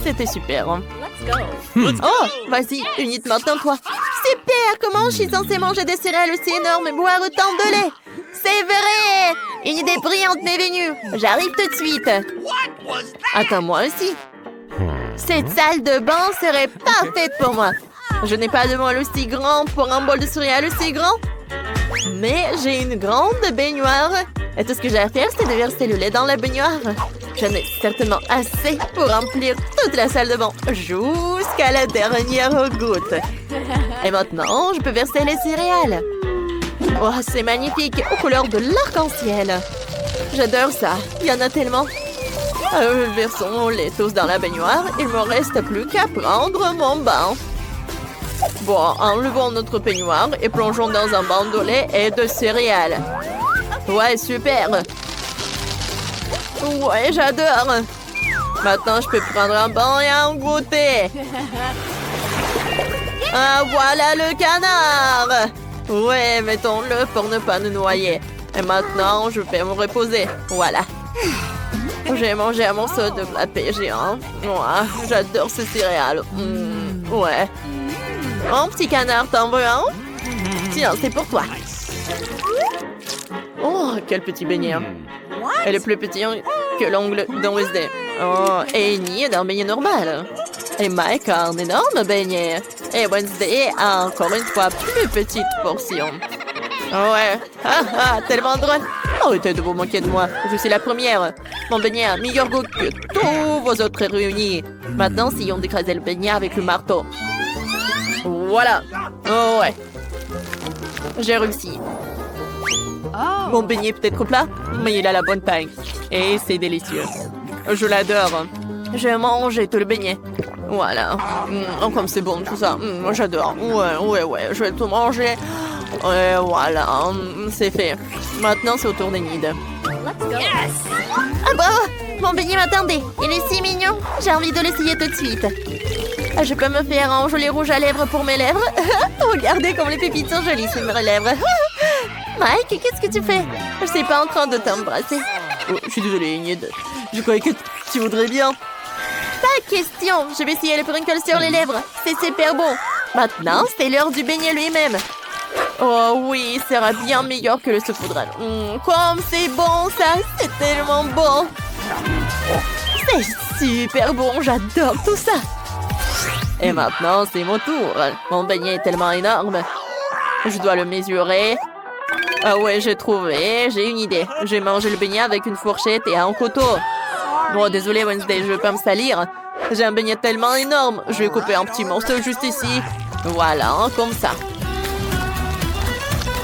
c'était super. Oh, vas-y, unite maintenant, toi. Super, comment je suis censée manger des céréales aussi énormes et boire autant de lait? C'est vrai! Une idée brillante m'est venue. J'arrive tout de suite. Attends, moi aussi. Cette salle de bain serait parfaite pour moi. Je n'ai pas de bol aussi grand pour un bol de céréales aussi grand. Mais j'ai une grande baignoire. Et tout ce que j'ai à faire, c'est de verser le lait dans la baignoire. J'en ai certainement assez pour remplir toute la salle de bain jusqu'à la dernière goutte. Et maintenant, je peux verser les céréales. Oh, c'est magnifique, aux couleurs de l'arc-en-ciel. J'adore ça, il y en a tellement. Versons les tous dans la baignoire, il me reste plus qu'à prendre mon bain. Bon, enlevons notre baignoire et plongeons dans un bain de lait et de céréales. Ouais, super. Ouais, j'adore. Maintenant, je peux prendre un bain et un goûter. Ah, voilà le canard. Ouais, mettons-le pour ne pas nous noyer. Et maintenant, je vais me reposer. Voilà. J'ai mangé un morceau de pâté géant. Ouais, j'adore ces céréales. Ouais. Oh, petit canard, t'en veux un? Tiens, c'est pour toi. Oh, quel petit beignet. Elle est plus petit que l'ongle d'un Wednesday. Oh, et Amy est un beignet normal. Et Mike a un énorme beignet. Et Wednesday a encore une fois plus petite portion. Ouais. Ah, tellement drôle. Arrêtez de vous moquer de moi. Je suis la première. Mon beignet a un meilleur goût que tous vos autres réunis. Maintenant, si on d'écraser le beignet avec le marteau. Voilà. Oh, ouais. J'ai réussi. Mon beignet peut être plat, mais il a la bonne taille. Et c'est délicieux. Je l'adore. Je mange tout le beignet. Voilà. Oh, comme c'est bon tout ça. J'adore. Ouais. Je vais tout manger. Et voilà, c'est fait. Maintenant, c'est au tour d'Enid. Ah bah, mon beignet m'attendait. Il est si mignon. J'ai envie de l'essayer tout de suite. Je peux me faire un joli rouge à lèvres pour mes lèvres. Regardez comme les pépites sont jolies sur mes lèvres. Mike, qu'est-ce que tu fais? Je suis pas en train de t'embrasser. Oh, je suis désolée, Enid. Je croyais que tu voudrais bien. Pas question. Je vais essayer le sprinkle sur les lèvres. C'est super bon. Maintenant, c'est l'heure du beignet lui-même. Oh oui, ça sera bien meilleur que le saupoudrage. Comme c'est bon ça, c'est tellement bon. C'est super bon, j'adore tout ça. Et maintenant, c'est mon tour. Mon beignet est tellement énorme. Je dois le mesurer. Ah ouais, j'ai trouvé. J'ai une idée. Je vais manger le beignet avec une fourchette et un couteau. Bon, désolé Wednesday, je vais pas me salir. J'ai un beignet tellement énorme. Je vais couper un petit morceau juste ici. Voilà, comme ça.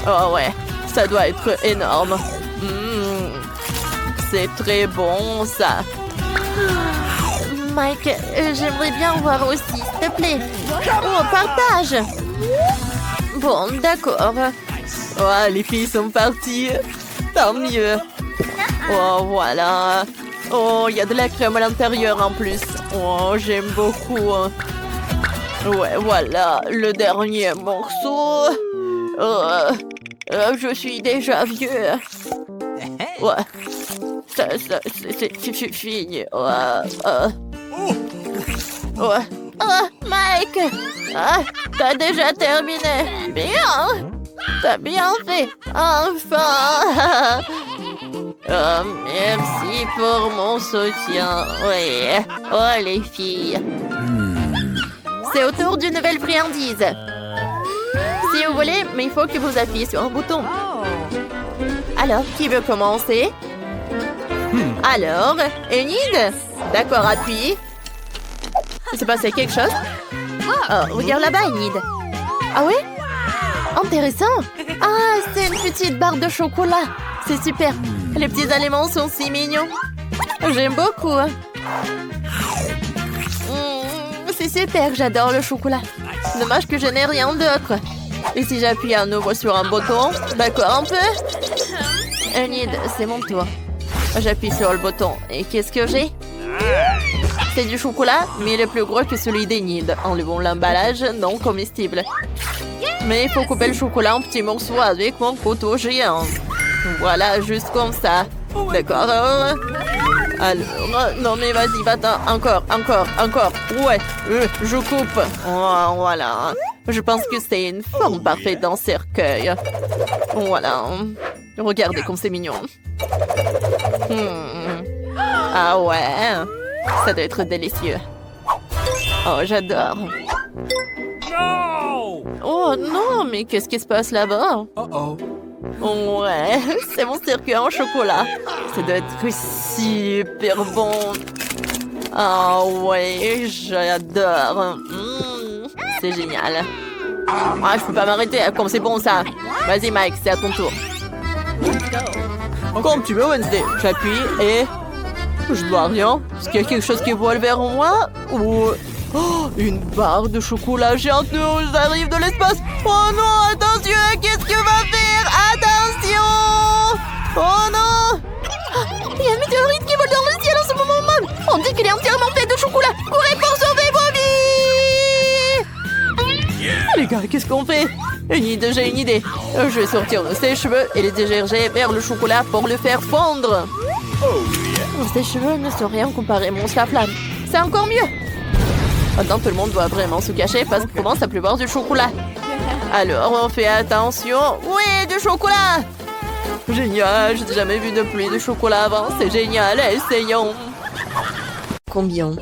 Oh ouais, ça doit être énorme. C'est très bon, ça. Mike, j'aimerais bien voir aussi, s'il te plaît. Oh, partage. Bon, d'accord. Oh, les filles sont parties. Tant mieux. Oh, voilà. Oh, il y a de la crème à l'intérieur en plus. Oh, j'aime beaucoup. Ouais, voilà, le dernier morceau. Je suis déjà vieux. Ouais. C'est fini. Ouais. Oh, Mike. T'as déjà terminé. Bien. T'as bien fait. Enfin. Merci pour mon soutien. Oui. Oh, les filles. C'est au tour d'une nouvelle friandise. Si vous voulez, mais il faut que vous appuyez sur un bouton. Alors, qui veut commencer? Alors, Enid? D'accord, appuie. Il s'est passé quelque chose? Oh, regarde là-bas, Enid. Ah ouais? Intéressant. Ah, c'est une petite barre de chocolat. C'est super. Les petits aliments sont si mignons. J'aime beaucoup. C'est super, j'adore le chocolat. Dommage que je n'ai rien d'autre. Et si j'appuie à nouveau sur un bouton? D'accord, un peu? Enid, c'est mon tour. J'appuie sur le bouton. Et qu'est-ce que j'ai? C'est du chocolat, mais il est plus gros que celui d'Enid. Enlevons l'emballage non comestible. Mais il faut couper le chocolat en petits morceaux avec mon couteau géant. Voilà, juste comme ça. D'accord. Alors, non mais vas-y, va-t'en. Encore. Ouais, je coupe. Oh, voilà. Je pense que c'est une forme parfaite d'un cercueil. Voilà. Regardez comme c'est mignon. Ah ouais. Ça doit être délicieux. Oh, j'adore. Oh non, mais qu'est-ce qui se passe là-bas? Ouais, c'est mon circuit en chocolat. Ça doit être super bon. Ah ouais, j'adore. C'est génial. Ah, je peux pas m'arrêter, comme c'est bon ça. Vas-y Mike, c'est à ton tour. Comme tu veux Wednesday. J'appuie et... Je dois rien. Est-ce qu'il y a quelque chose qui vole vers moi? Ou... Oh, une barre de chocolat géante nous arrive de l'espace. Oh non, attention, qu'est-ce que va faire? Attention! Oh non! Il y a un météorite qui vole dans le ciel en ce moment même. On dit qu'il est entièrement fait de chocolat. Courez pour sauver vos vies! Les gars, qu'est-ce qu'on fait? J'ai une idée. Je vais sortir de ses cheveux et les diriger vers le chocolat pour le faire fondre. Ces cheveux ne sont rien comparé à mon flamme. C'est encore mieux. Maintenant, tout le monde doit vraiment se cacher parce qu'il commence à pleuvoir du chocolat. Alors, on fait attention. Oui, du chocolat! Génial, je n'ai jamais vu de pluie de chocolat avant. C'est génial, essayons. Combien?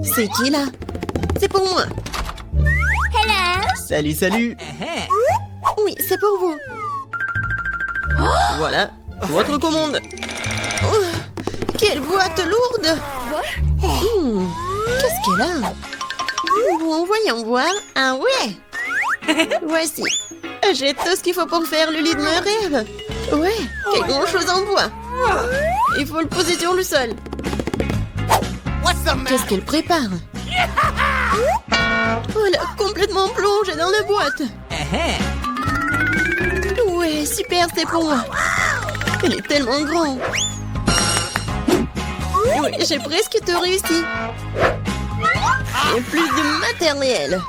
C'est qui là? C'est pour moi. Salut. Oui, c'est pour vous. Voilà, votre commande. Oh, quelle boîte lourde! Qu'est-ce qu'elle a? Bon, voyons voir. Ah ouais! Voici. J'ai tout ce qu'il faut pour faire le lit de mes rêves. Ouais, quelle grande chose en bois. Il faut le poser sur le sol. Qu'est-ce qu'elle prépare? Voilà, complètement plongée dans la boîte. Ouais, super, c'est pour moi. Elle est tellement grande. Oui, j'ai presque tout réussi. Et plus de matériel.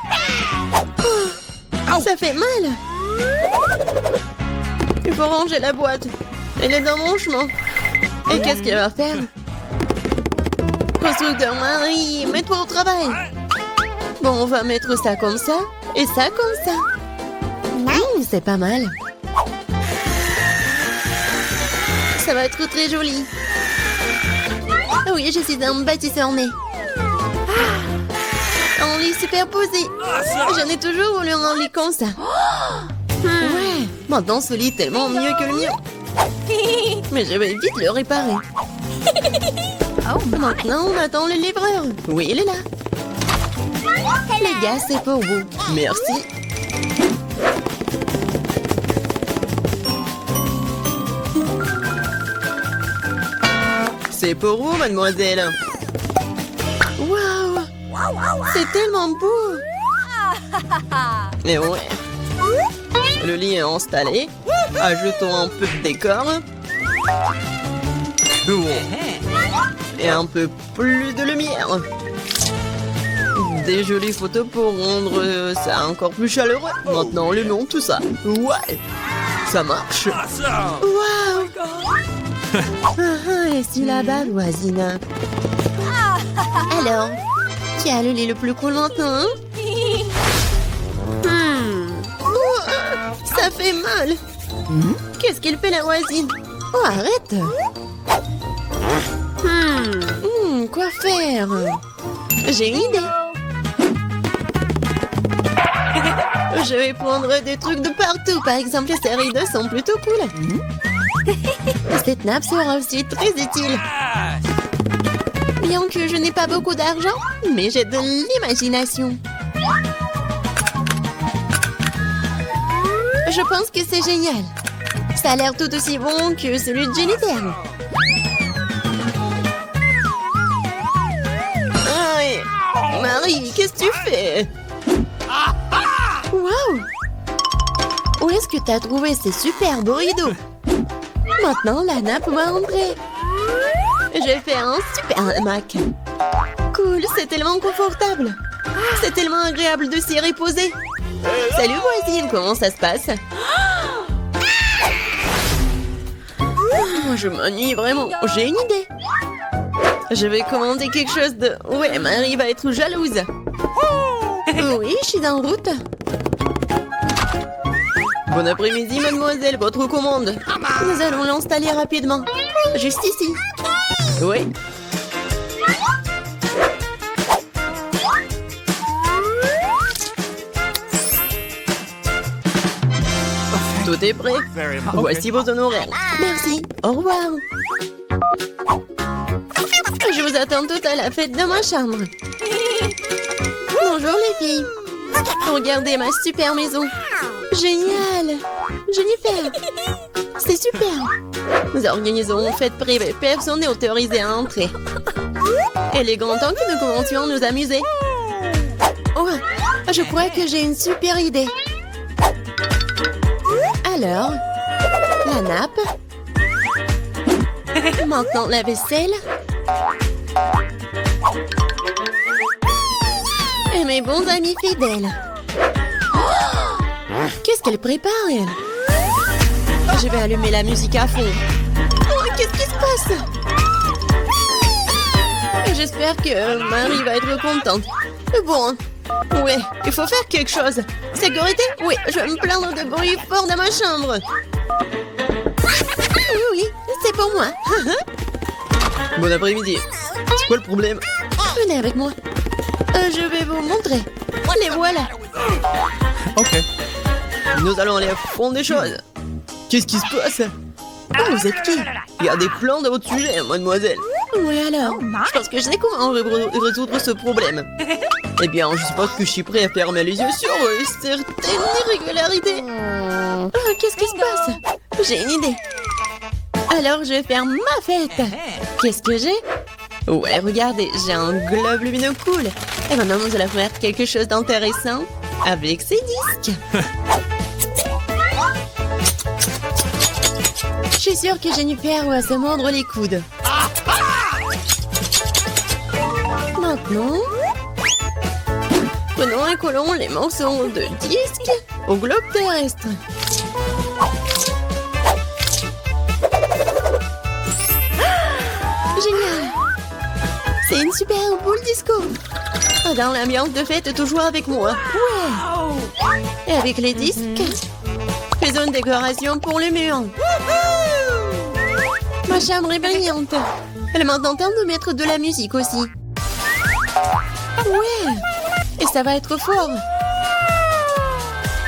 Oh, ça fait mal. Il faut ranger la boîte. Elle est dans mon chemin. Et qu'est-ce qu'elle va faire? Constructeur Marie, mets-toi au travail. Bon, on va mettre ça comme ça et ça comme ça. C'est pas mal. Ça va être très joli. Oui, je suis un bâtisseur né. Un lit superposé. J'en ai toujours voulu un lit comme ça. Ouais, maintenant ce lit est tellement mieux que le mien. Mais je vais vite le réparer. Maintenant, on attend le livreur. Oui, il est là. Les gars, c'est pour vous. Merci. C'est pour vous, mademoiselle. Waouh! C'est tellement beau! Et ouais. Le lit est installé. Ajoutons un peu de décor. Et un peu plus de lumière. Des jolies photos pour rendre ça encore plus chaleureux. Maintenant, le nom, tout ça. Ouais! Ça marche! Waouh! Et c'est là-bas, voisine. Alors, qui a le lit le plus cool maintenant? Ça fait mal. Qu'est-ce qu'elle fait, la voisine? Oh, arrête. Quoi faire? J'ai une idée. Je vais prendre des trucs de partout. Par exemple, ces rideaux sont plutôt cool. Cette nappe sera aussi très utile. Bien que je n'ai pas beaucoup d'argent, mais j'ai de l'imagination. Je pense que c'est génial. Ça a l'air tout aussi bon que celui de Jennifer. Aïe. Marie, qu'est-ce que tu fais? Waouh! Où est-ce que tu as trouvé ces superbes rideaux? Maintenant, la nappe va entrer. Je vais faire un super hamac. Cool, c'est tellement confortable. C'est tellement agréable de s'y reposer. Salut voisine, comment ça se passe? Je m'ennuie vraiment. J'ai une idée. Je vais commander quelque chose de... Ouais, Marie va être jalouse. Oui, je suis en route. Bon après-midi, mademoiselle, votre commande. Nous allons l'installer rapidement. Juste ici. Oui. Tout est prêt. Voici vos honoraires. Merci. Au revoir. Je vous attends toutes à la fête de ma chambre. Bonjour les filles. Regardez ma super maison. Génial. Jennifer. C'est super. Nous organisons une fête privée. Personne n'est autorisé à entrer. Il est grand temps que nous commencions à nous amuser. Oh, je crois que j'ai une super idée. Alors, la nappe. Maintenant, la vaisselle. Et mes bons amis fidèles. Oh, qu'est-ce qu'elle prépare, elle? Je vais allumer la musique à fond. Oh, qu'est-ce qui se passe? J'espère que Marie va être contente. Bon, ouais, il faut faire quelque chose. Sécurité? Oui, je vais me plaindre de bruit fort dans ma chambre. Oui, c'est pour moi. Bon après-midi. C'est quoi le problème? Venez avec moi. Je vais vous montrer. Les voilà. Ok. Nous allons aller à fond des choses. Qu'est-ce qui se passe? Oh, vous êtes qui? Il y a des plans de votre sujet, mademoiselle. Oui, alors? Je pense que je sais comment résoudre ce problème. Eh bien, je suppose que je suis prêt à fermer les yeux sur certaines irrégularités. Qu'est-ce qui se passe? J'ai une idée. Alors, je vais faire ma fête. Qu'est-ce que j'ai? Ouais, regardez, j'ai un globe lumineux cool. Et maintenant, nous allons faire quelque chose d'intéressant avec ces disques. suis sûre que Jennifer va se mordre les coudes. Maintenant, prenons et collons les morceaux de disque au globe terrestre. Génial! C'est une super boule disco. Dans l'ambiance de fête, toujours avec moi. Ouais! Et avec les disques, faisons une décoration pour le mur. Ma chambre est brillante. Elle m'entend de mettre de la musique aussi. Ouais! Et ça va être fort.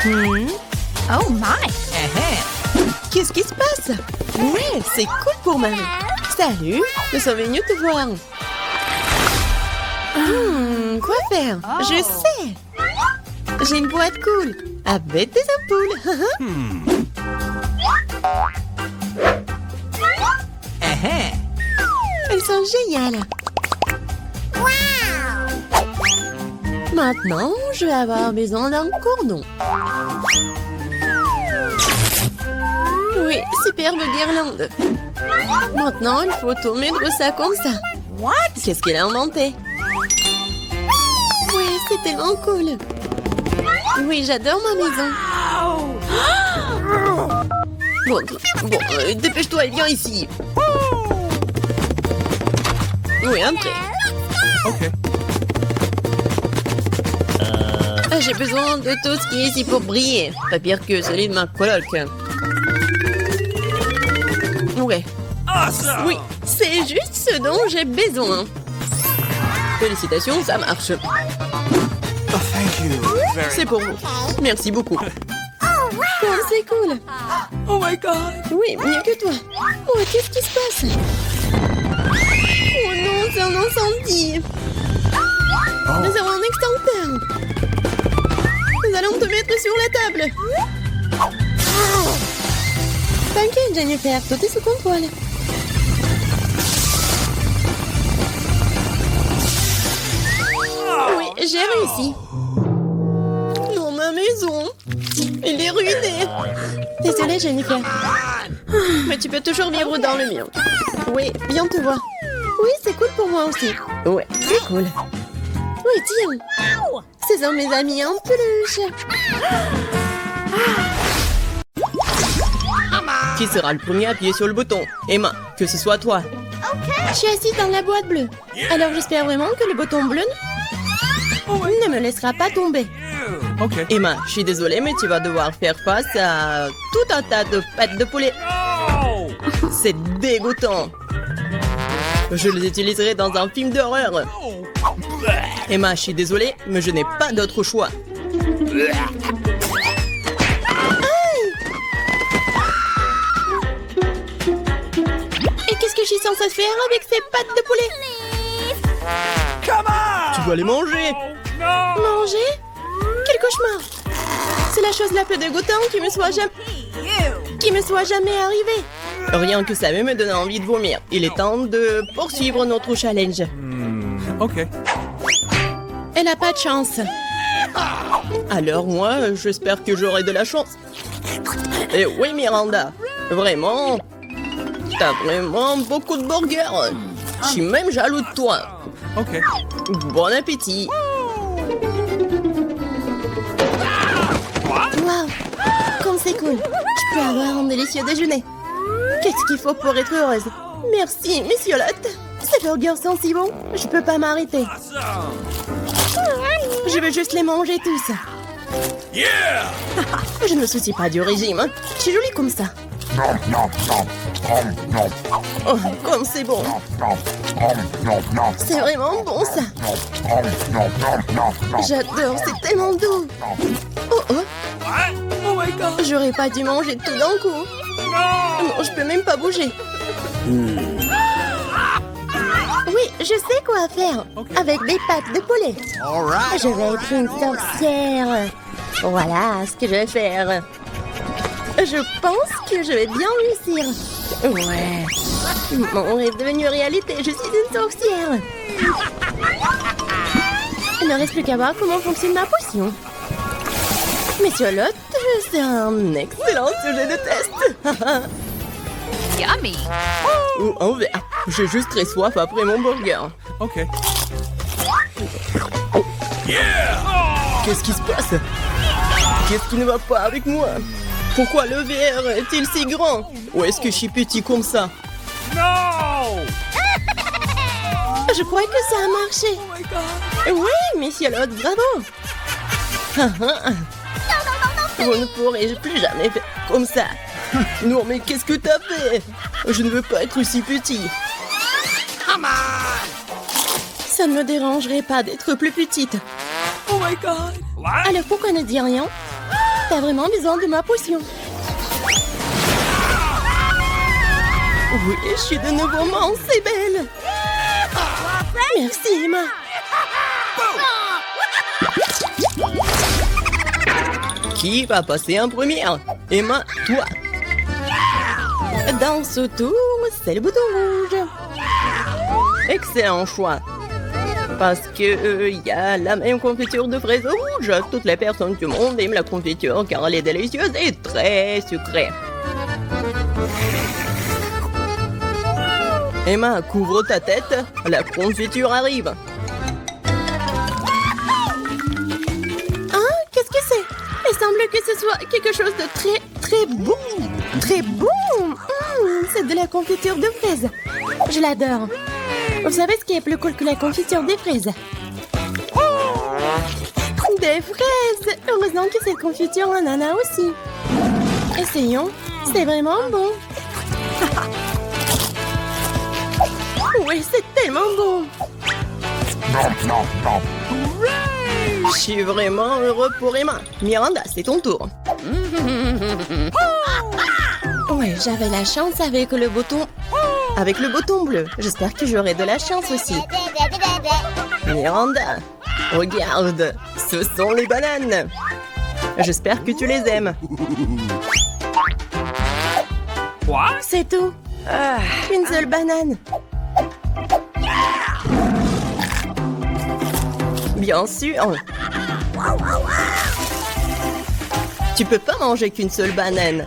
Oh my! Qu'est-ce qui se passe? Ouais, c'est cool pour Marie. Salut, nous sommes venus te voir. Quoi faire? Je sais. J'ai une boîte cool avec des ampoules. Elles sont géniales. Maintenant, je vais avoir besoin d'un cordon. Oui, superbe guirlande. Maintenant, il faut tout mettre ça comme ça. What? Qu'est-ce qu'il a inventé? Oui, c'est tellement cool. Oui, j'adore ma maison. Bon, dépêche-toi et viens ici. Oui, entrez. Ok. J'ai besoin de tout ce qui est ici pour briller. Pas pire que celui de ma coloc. Ouais. Oui, c'est juste ce dont j'ai besoin. Félicitations, ça marche. Oh, thank you. C'est pour vous. Merci beaucoup. Oh, c'est cool. Oh my god. Oui, mieux que toi. Oh, qu'est-ce qui se passe? Oh non, c'est un incendie. Nous avons un extincteur. Nous allons te mettre sur la table. T'inquiète, Jennifer, tout est sous contrôle. Oui, j'ai réussi. Non, ma maison. Elle est ruinée. Désolée, Jennifer. Mais tu peux toujours vivre dans le mien. Oui, viens te voir. Oui, c'est cool pour moi aussi. Ouais, c'est cool. Oui, tiens. Ce sont mes amis en peluche. Qui sera le premier à appuyer sur le bouton? Emma, que ce soit toi. Je suis assise dans la boîte bleue. Alors j'espère vraiment que le bouton bleu ne me laissera pas tomber. Ok. Emma, je suis désolée, mais tu vas devoir faire face à tout un tas de pattes de poulet. C'est dégoûtant. Je les utiliserai dans un film d'horreur. Emma, je suis désolée, mais je n'ai pas d'autre choix. Et qu'est-ce que je suis censée faire avec ces pattes de poulet? Tu dois les manger. Manger? Quel cauchemar! C'est la chose la plus dégoûtante qui me soit jamais arrivée. Rien que ça me donne envie de vomir. Il est temps de poursuivre notre challenge. Ok. Elle a pas de chance. Alors moi, j'espère que j'aurai de la chance. Et oui, Miranda, vraiment, t'as vraiment beaucoup de burgers. Je suis même jaloux de toi. Ok. Bon appétit. Waouh! Comme c'est cool! Je peux avoir un délicieux déjeuner. Qu'est-ce qu'il faut pour être heureuse? Merci, Missiolotte. Ces burgers sont si bons, je peux pas m'arrêter. Je veux juste les manger tous. Je ne me soucie pas du régime. Hein. Je suis jolie comme ça. Oh, comme c'est bon. C'est vraiment bon ça. J'adore, c'est tellement doux. Oh oh. J'aurais pas dû manger tout d'un coup. Non, je peux même pas bouger. Oui, je sais quoi faire. Avec des pattes de poulet. Je vais être une sorcière. Voilà ce que je vais faire. Je pense que je vais bien réussir. Ouais. Mon rêve est devenu réalité. Je suis une sorcière. Il ne reste plus qu'à voir comment fonctionne ma potion. Missiolotte, c'est un excellent sujet de test. Ou un verre. J'ai juste très soif après mon burger. Okay. Qu'est-ce qui se passe? Qu'est-ce qui ne va pas avec moi? Pourquoi le verre est-il si grand? Ou est-ce que je suis petit comme ça? Je crois que ça a marché. Oui, Monsieur Lot, bravo! Vous ne pourrez plus jamais faire comme ça. Non, mais qu'est-ce que t'as fait? Je ne veux pas être si petit. Ça ne me dérangerait pas d'être plus petite. Oh my god. Alors pourquoi ne dis rien? T'as vraiment besoin de ma potion. Oui, je suis de nouveau mince et belle. Merci, Emma. Qui va passer en première? Emma, toi. Dans ce tour, c'est le bouton rouge. Excellent choix. Parce que y a la même confiture de fraises rouges. Toutes les personnes du monde aiment la confiture car elle est délicieuse et très sucrée. Emma, couvre ta tête. La confiture arrive. Hein? Qu'est-ce que c'est? Il semble que ce soit quelque chose de très bon. Très bon. C'est de la confiture de fraises. Je l'adore. Vous savez ce qui est plus cool que la confiture des fraises? Des fraises! Heureusement que cette confiture en a aussi. Essayons. C'est vraiment bon. Oui, c'est tellement bon. Je suis vraiment heureux pour Emma. Miranda, c'est ton tour. Ouais, j'avais la chance avec le bouton... Avec le bouton bleu. J'espère que j'aurai de la chance aussi. Miranda, regarde. Ce sont les bananes. J'espère que tu les aimes. C'est tout. Une seule banane. Bien sûr. Tu peux pas manger qu'une seule banane.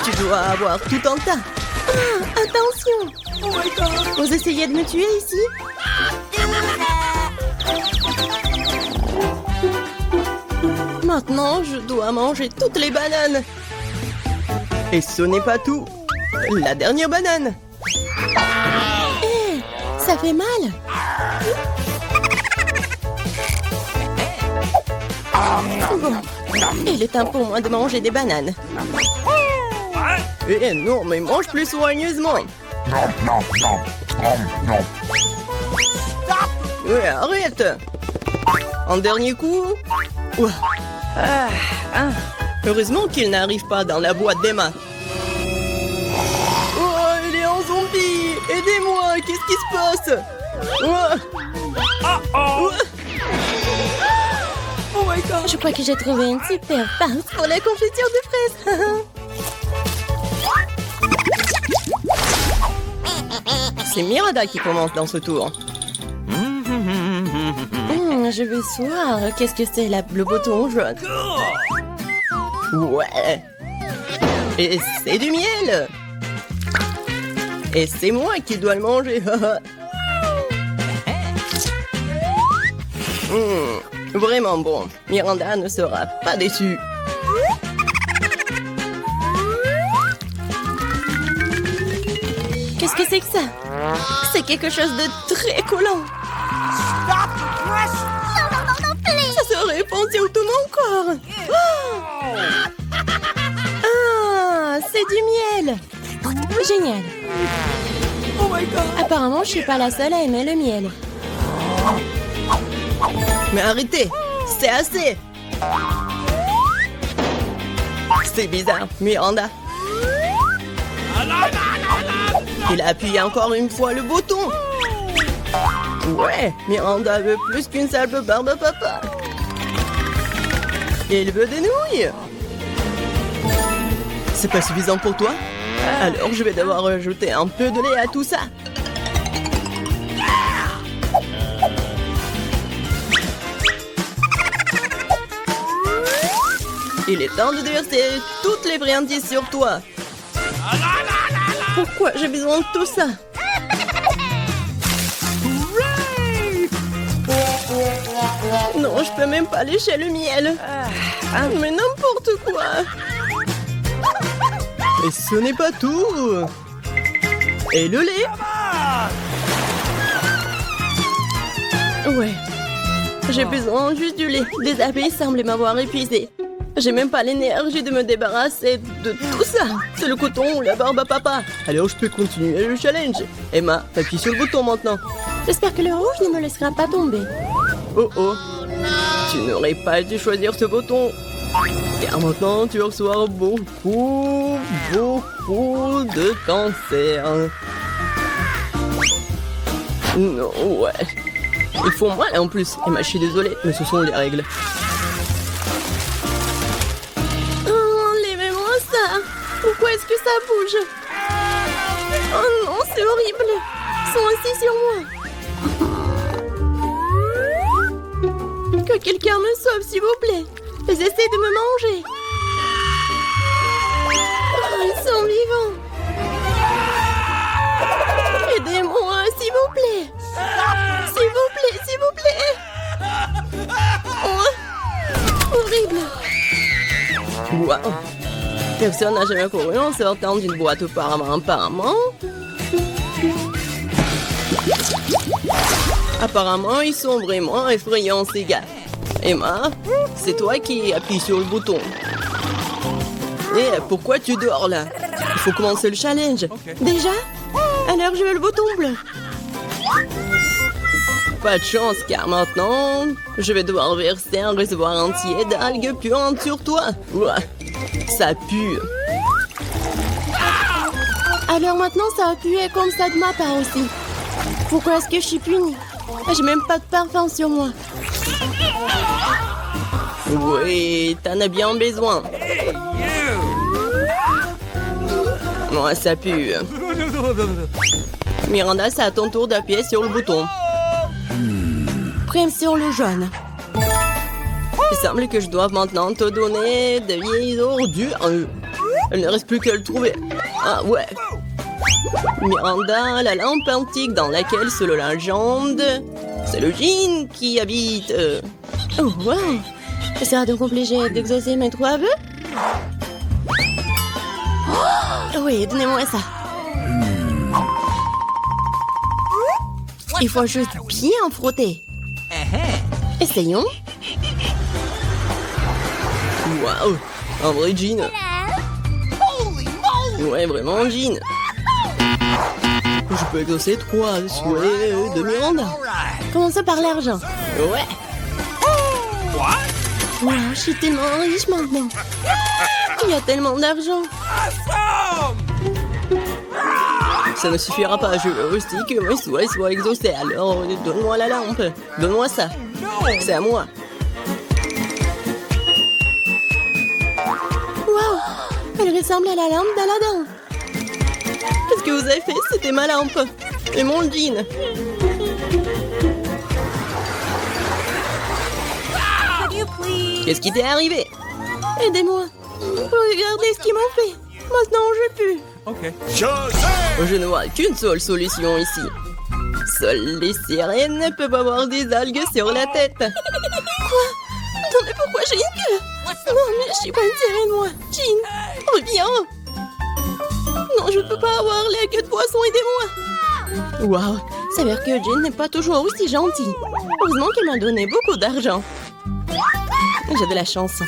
Tu dois avoir tout un tas. Attention! Oh my god. Vous essayez de me tuer ici? Maintenant, je dois manger toutes les bananes. Et ce n'est pas tout. La dernière banane. Hé, ça fait mal. Bon, il est temps pour moi de manger des bananes. Eh non, mais mange plus soigneusement. Ouais, arrête. Un dernier coup. Ouah. Heureusement qu'il n'arrive pas dans la boîte d'Emma. Oh, il est en zombie. Aidez-moi, qu'est-ce qui se passe? Oh my god. Je crois que j'ai trouvé une super farce pour la confiture de fraises. C'est Miranda qui commence dans ce tour. Je veux voir. Qu'est-ce que c'est le bouton jaune? Ouais. Et c'est du miel. Et c'est moi qui dois le manger. Vraiment bon. Miranda ne sera pas déçue. Qu'est-ce que c'est que ça? C'est quelque chose de très collant. Ça se répand sur tout mon corps. Ah, c'est du miel. Génial. Oh my god. Apparemment, je suis pas la seule à aimer le miel. Mais arrêtez, c'est assez. C'est bizarre, Miranda. Il a appuyé encore une fois le bouton. Ouais, Miranda veut plus qu'une salve barbe papa. Il veut des nouilles. C'est pas suffisant pour toi? Alors je vais devoir ajouter un peu de lait à tout ça. Il est temps de déverser toutes les friandises sur toi. Pourquoi j'ai besoin de tout ça? Non, je peux même pas lécher le miel. Mais n'importe quoi. Et ce n'est pas tout. Et le lait. Ouais. J'ai besoin juste du lait. Des abeilles semblent m'avoir épuisé. J'ai même pas l'énergie de me débarrasser de tout ça. C'est le coton ou la barbe à papa. Alors je peux continuer le challenge. Emma, appuie sur le bouton maintenant. J'espère que le rouge ne me laissera pas tomber. Oh oh. Tu n'aurais pas dû choisir ce bouton. Car maintenant tu reçois beaucoup de cancer. Non, ouais. Ils font mal en plus. Emma, je suis désolée, mais ce sont les règles. Enlevez-moi ça. Pourquoi est-ce que ça bouge? Oh non, c'est horrible. Ils sont assis sur moi. Que quelqu'un me sauve, s'il vous plaît. Ils essaient de me manger. Oh, ils sont vivants. Aidez-moi, s'il vous plaît. S'il vous plaît, s'il vous plaît. Oh, horrible. Waouh. Personne n'a jamais couru en sortant d'une boîte apparemment. Apparemment, ils sont vraiment effrayants, ces gars. Emma, c'est toi qui appuies sur le bouton. Et pourquoi tu dors là? Il faut commencer le challenge. Déjà? Alors je veux le bouton bleu. Pas de chance, car maintenant, je vais devoir verser un réservoir entier d'algues puantes sur toi. Ouah, ça pue. Alors maintenant, ça a pué comme ça de ma part aussi. Pourquoi est-ce que je suis punie? J'ai même pas de parfum sur moi. Oui, t'en as bien besoin. Moi, ça pue. Miranda, c'est à ton tour d'appuyer sur le bouton. Prime sur le jaune. Il semble que je doive maintenant te donner de vieilles ordures. Il ne reste plus qu'à le trouver. Ah ouais. Miranda, la lampe antique dans laquelle, selon la légende, c'est le djinn qui habite. Oh wow. Ça sera donc obligé d'exaucer mes 3 vœux? Oh, oui, donnez-moi ça. Il faut juste bien frotter. Essayons. Waouh, un vrai djinn. Ouais, vraiment un djinn. Je peux exaucer 3 souhaits de Miranda. Commençons par l'argent. Ouais. Wow, je suis tellement riche maintenant. Il y a tellement d'argent. Ça ne suffira pas, je veux aussi que mes souhaits soient exaucés. Alors, donne-moi la lampe. Donne-moi ça. C'est à moi. Wow, elle ressemble à la lampe d'Aladin. Qu'est-ce que vous avez fait? C'était ma lampe. Et mon jean. Qu'est-ce qui t'est arrivé? Aidez-moi. Regardez ce qu'ils m'ont fait. Maintenant, je pue. Je ne vois qu'une seule solution ici. Seules les sirènes peuvent avoir des algues sur la tête. Quoi? Non, mais pourquoi j'ai une queue? Non, mais je suis pas une sirène, moi. Jean, reviens. Non, je ne peux pas avoir les queues de poisson, aidez-moi. Waouh, Ça veut dire que Jean n'est pas toujours aussi gentil. Heureusement qu'elle m'a donné beaucoup d'argent. J'ai de la chance.